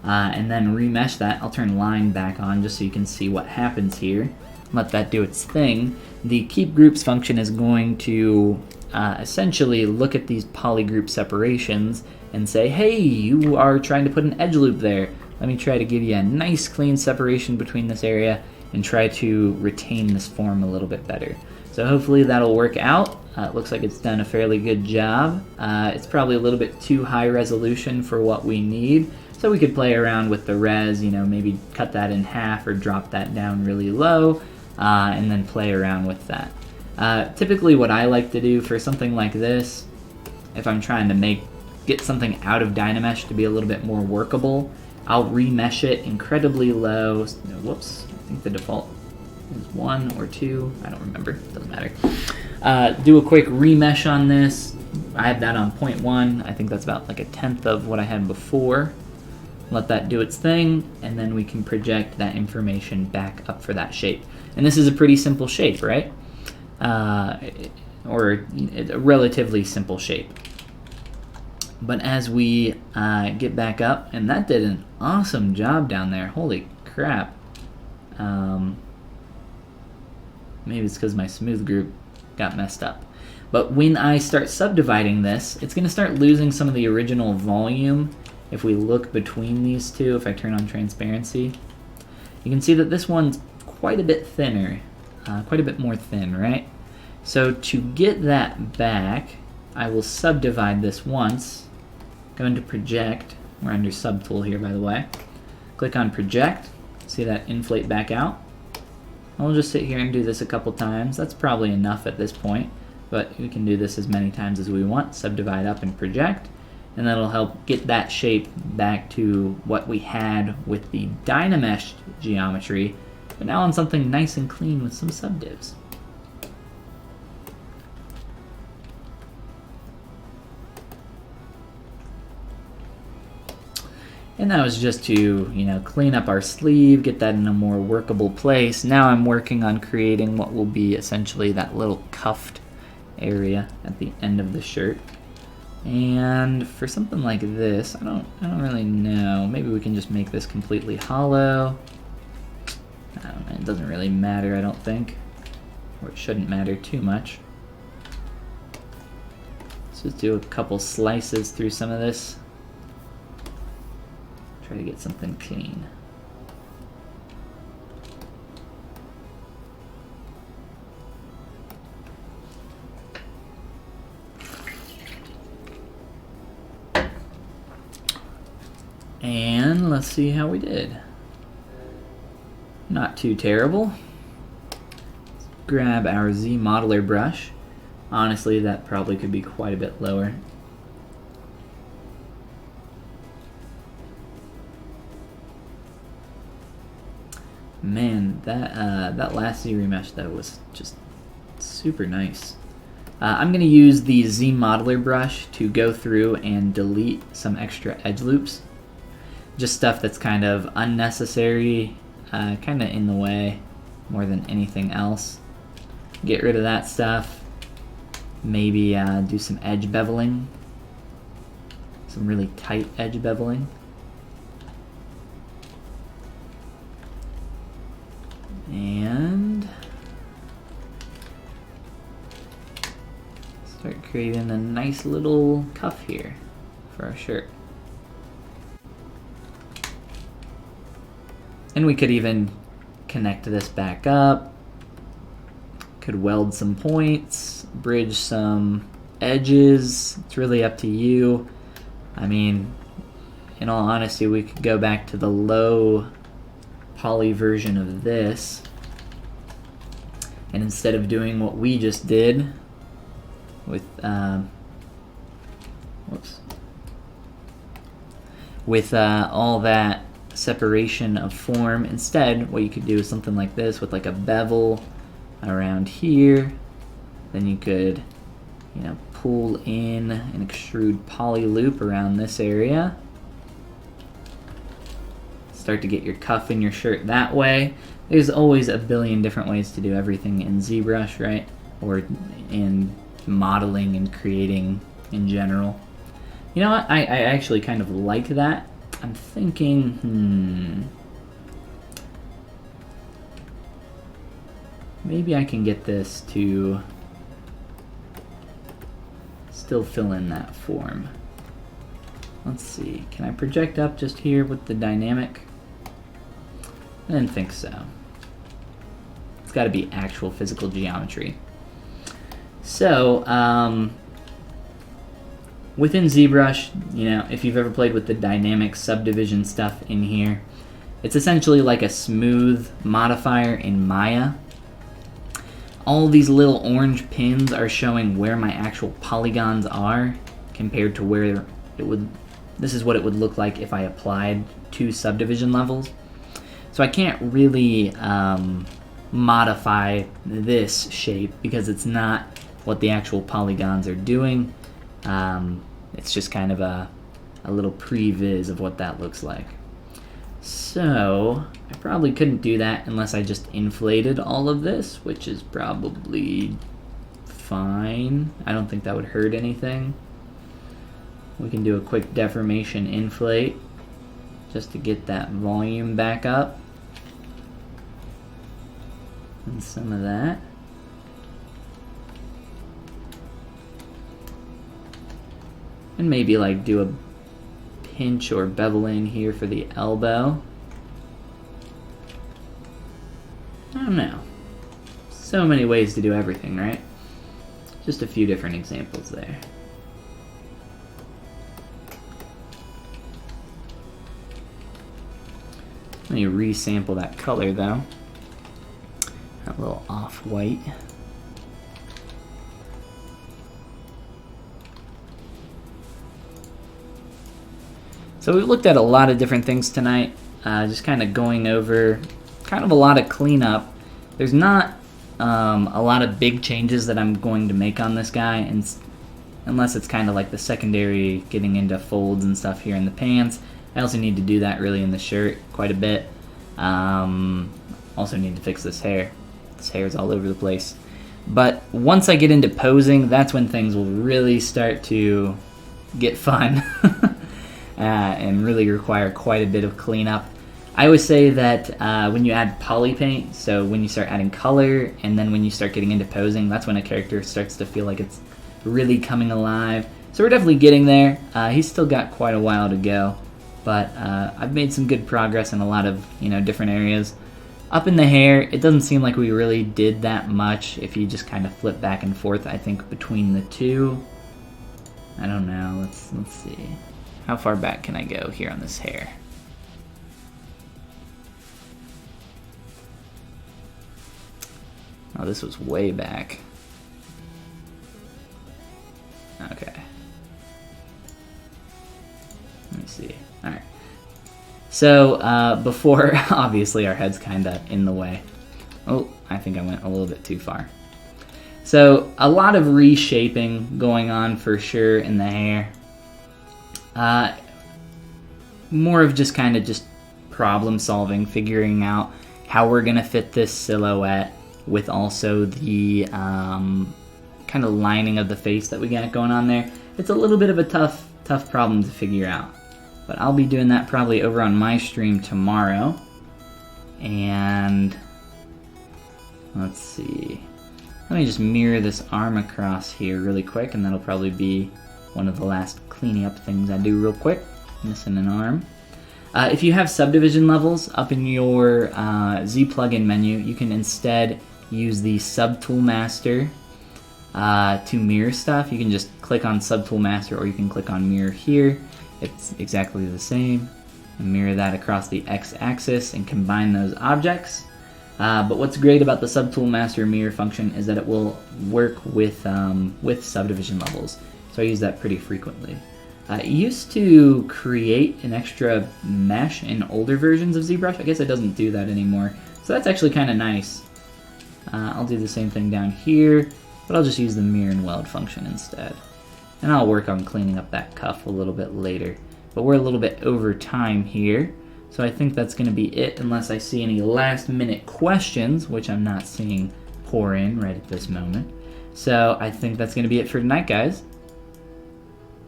And then remesh that. I'll turn line back on just so you can see what happens here. Let that do its thing. The keep groups function is going to essentially look at these polygroup separations and say, hey, you are trying to put an edge loop there. Let me try to give you a nice clean separation between this area and try to retain this form a little bit better. So hopefully that'll work out. It looks like it's done a fairly good job. It's probably a little bit too high resolution for what we need. So we could play around with the res, maybe cut that in half or drop that down really low, and then play around with that. Typically what I like to do for something like this, if I'm trying to get something out of Dynamesh to be a little bit more workable, I'll remesh it incredibly low. Whoops, I think the default is 1 or 2. I don't remember, doesn't matter. Do a quick remesh on this. I have that on 0.1. I think that's about like 1/10 of what I had before. Let that do its thing, and then we can project that information back up for that shape. And this is a pretty simple shape, right? Or a relatively simple shape. But as we get back up, and that did an awesome job down there. Holy crap. Maybe it's because my smooth group got messed up. But when I start subdividing this, it's going to start losing some of the original volume. If we look between these two, if I turn on transparency, you can see that this one's quite a bit thinner, quite a bit more thin, right? So to get that back, I will subdivide this once, go into project, we're under subtool here by the way, click on project, see that inflate back out. I'll just sit here and do this a couple times. That's probably enough at this point, but we can do this as many times as we want. Subdivide up and project, and that'll help get that shape back to what we had with the Dynamesh geometry, but now on something nice and clean with some subdivs. And that was just to, clean up our sleeve, get that in a more workable place. Now I'm working on creating what will be essentially that little cuffed area at the end of the shirt. And for something like this, I don't really know. Maybe we can just make this completely hollow. I don't know, it doesn't really matter, I don't think. Or it shouldn't matter too much. Let's just do a couple slices through some of this. Try to get something clean. And let's see how we did. Not too terrible. Let's grab our Z modeler brush. Honestly, that probably could be quite a bit lower. Man, that last Z remesh though was just super nice. I'm going to use the Z modeler brush to go through and delete some extra edge loops. Just stuff that's kind of unnecessary, kind of in the way more than anything else. Get rid of that stuff. Maybe do some edge beveling. Some really tight edge beveling. And start creating a nice little cuff here for our shirt. And we could even connect this back up. Could weld some points, bridge some edges. It's really up to you. I mean, in all honesty, we could go back to the low poly version of this. And instead of doing what we just did with, all that separation of form, instead what you could do is something like this with like a bevel around here. Then you could, you know, pull in an extrude poly loop around this area. Start to get your cuff in your shirt that way. There's always a billion different ways to do everything in ZBrush, right? Or in modeling and creating in general. You know what? I actually kind of like that. I'm thinking, maybe I can get this to still fill in that form. Let's see, can I project up just here with the dynamic? I didn't think so. It's got to be actual physical geometry. So, within ZBrush, you know, if you've ever played with the dynamic subdivision stuff in here, it's essentially like a smooth modifier in Maya. All these little orange pins are showing where my actual polygons are compared to where it would, this is what it would look like if I applied 2 subdivision levels. So I can't really modify this shape because it's not what the actual polygons are doing. It's just kind of a little previs of what that looks like. So I probably couldn't do that unless I just inflated all of this, which is probably fine. I don't think that would hurt anything. We can do a quick deformation inflate just to get that volume back up. And some of that. And maybe like do a pinch or bevel in here for the elbow. I don't know. So many ways to do everything, right? Just a few different examples there. Let me resample that color though. That little off-white. So we've looked at a lot of different things tonight, just kind of going over kind of a lot of cleanup. There's not a lot of big changes that I'm going to make on this guy, and unless it's kind of like the secondary getting into folds and stuff here in the pants. I also need to do that really in the shirt quite a bit. Also need to fix this hair. This hair is all over the place. But once I get into posing, that's when things will really start to get fun. And really require quite a bit of cleanup. I always say that when you add poly paint, so when you start adding color and then when you start getting into posing, that's when a character starts to feel like it's really coming alive. So we're definitely getting there. He's still got quite a while to go, but I've made some good progress in a lot of, different areas. Up in the hair, it doesn't seem like we really did that much if you just kind of flip back and forth, I think, between the two. I don't know, let's see. How far back can I go here on this hair? Oh, this was way back. Okay. Let me see. Alright. So, before, obviously our head's kinda in the way. Oh, I think I went a little bit too far. So, a lot of reshaping going on for sure in the hair. More of just kind of just problem solving, figuring out how we're gonna fit this silhouette with also the kind of lining of the face that we got going on there. It's a little bit of a tough problem to figure out. But I'll be doing that probably over on my stream tomorrow. And let's see. Let me just mirror this arm across here really quick, and that'll probably be one of the last cleaning up things I do real quick. Missing an arm. If you have subdivision levels up in your Z plugin menu, you can instead use the Subtool Master to mirror stuff. You can just click on Subtool Master, or you can click on Mirror here. It's exactly the same. And mirror that across the x-axis and combine those objects. But what's great about the Subtool Master mirror function is that it will work with subdivision levels. So I use that pretty frequently. It used to create an extra mesh in older versions of ZBrush. I guess it doesn't do that anymore. So that's actually kind of nice. I'll do the same thing down here, but I'll just use the mirror and weld function instead. And I'll work on cleaning up that cuff a little bit later. But we're a little bit over time here, so I think that's going to be it unless I see any last minute questions, which I'm not seeing pour in right at this moment. So I think that's going to be it for tonight, guys.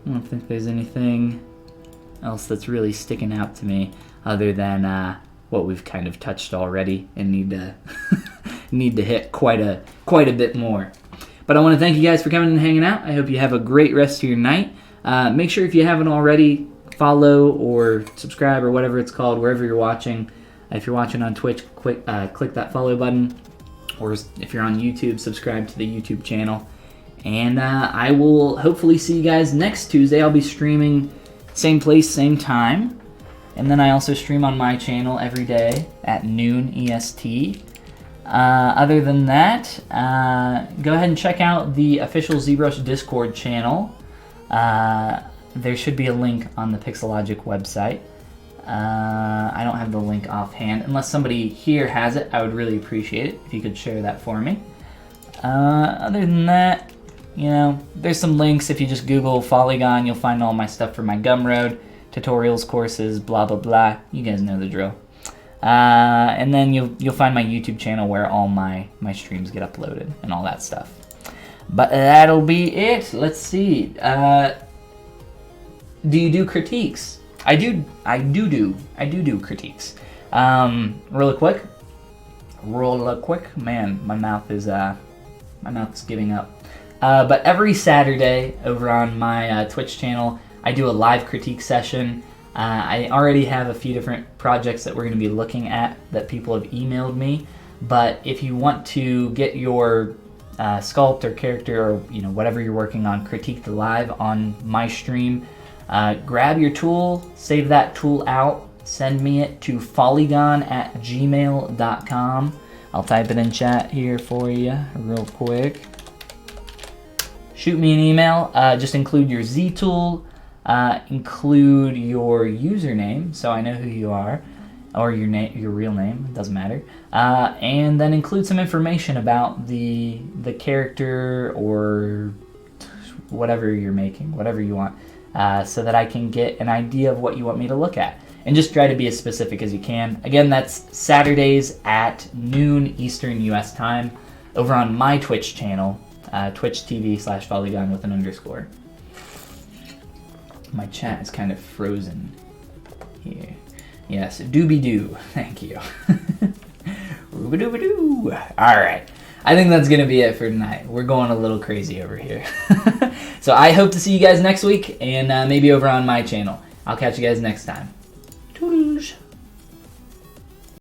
I don't think there's anything else that's really sticking out to me other than what we've kind of touched already and need to need to hit quite a bit more. But I want to thank you guys for coming and hanging out. I hope you have a great rest of your night. Make sure if you haven't already, follow or subscribe or whatever it's called wherever you're watching. If you're watching on Twitch, click that follow button. Or if you're on YouTube, subscribe to the YouTube channel. And I will hopefully see you guys next Tuesday. I'll be streaming same place, same time. And then I also stream on my channel every day at noon EST. Other than that, go ahead and check out the official ZBrush Discord channel. There should be a link on the Pixelogic website. I don't have the link offhand. Unless somebody here has it, I would really appreciate it if you could share that for me. Other than that, there's some links. If you just Google Follygon, you'll find all my stuff for my Gumroad, tutorials, courses, blah, blah, blah. You guys know the drill. And then you'll find my YouTube channel where all my streams get uploaded and all that stuff. But that'll be it. Let's see. Do you do critiques? I do critiques. Real quick. Man, my mouth is giving up. But every Saturday over on my Twitch channel, I do a live critique session. I already have a few different projects that we're going to be looking at that people have emailed me. But if you want to get your sculpt or character or whatever you're working on critiqued live on my stream, grab your tool, save that tool out, send me it to follygon@gmail.com. I'll type it in chat here for you real quick. Shoot me an email. Just include your Z tool. Include your username so I know who you are, or your real name, it doesn't matter, and then include some information about the character or whatever you're making, whatever you want, so that I can get an idea of what you want me to look at, and just try to be as specific as you can. Again, that's Saturdays at noon Eastern US time over on my Twitch channel, twitch.tv/Follygon with an underscore. My chat is kind of frozen here. Yes, doobie-doo. Thank you. Rooba-dooba-doo. All right. I think that's going to be it for tonight. We're going a little crazy over here. So I hope to see you guys next week and maybe over on my channel. I'll catch you guys next time.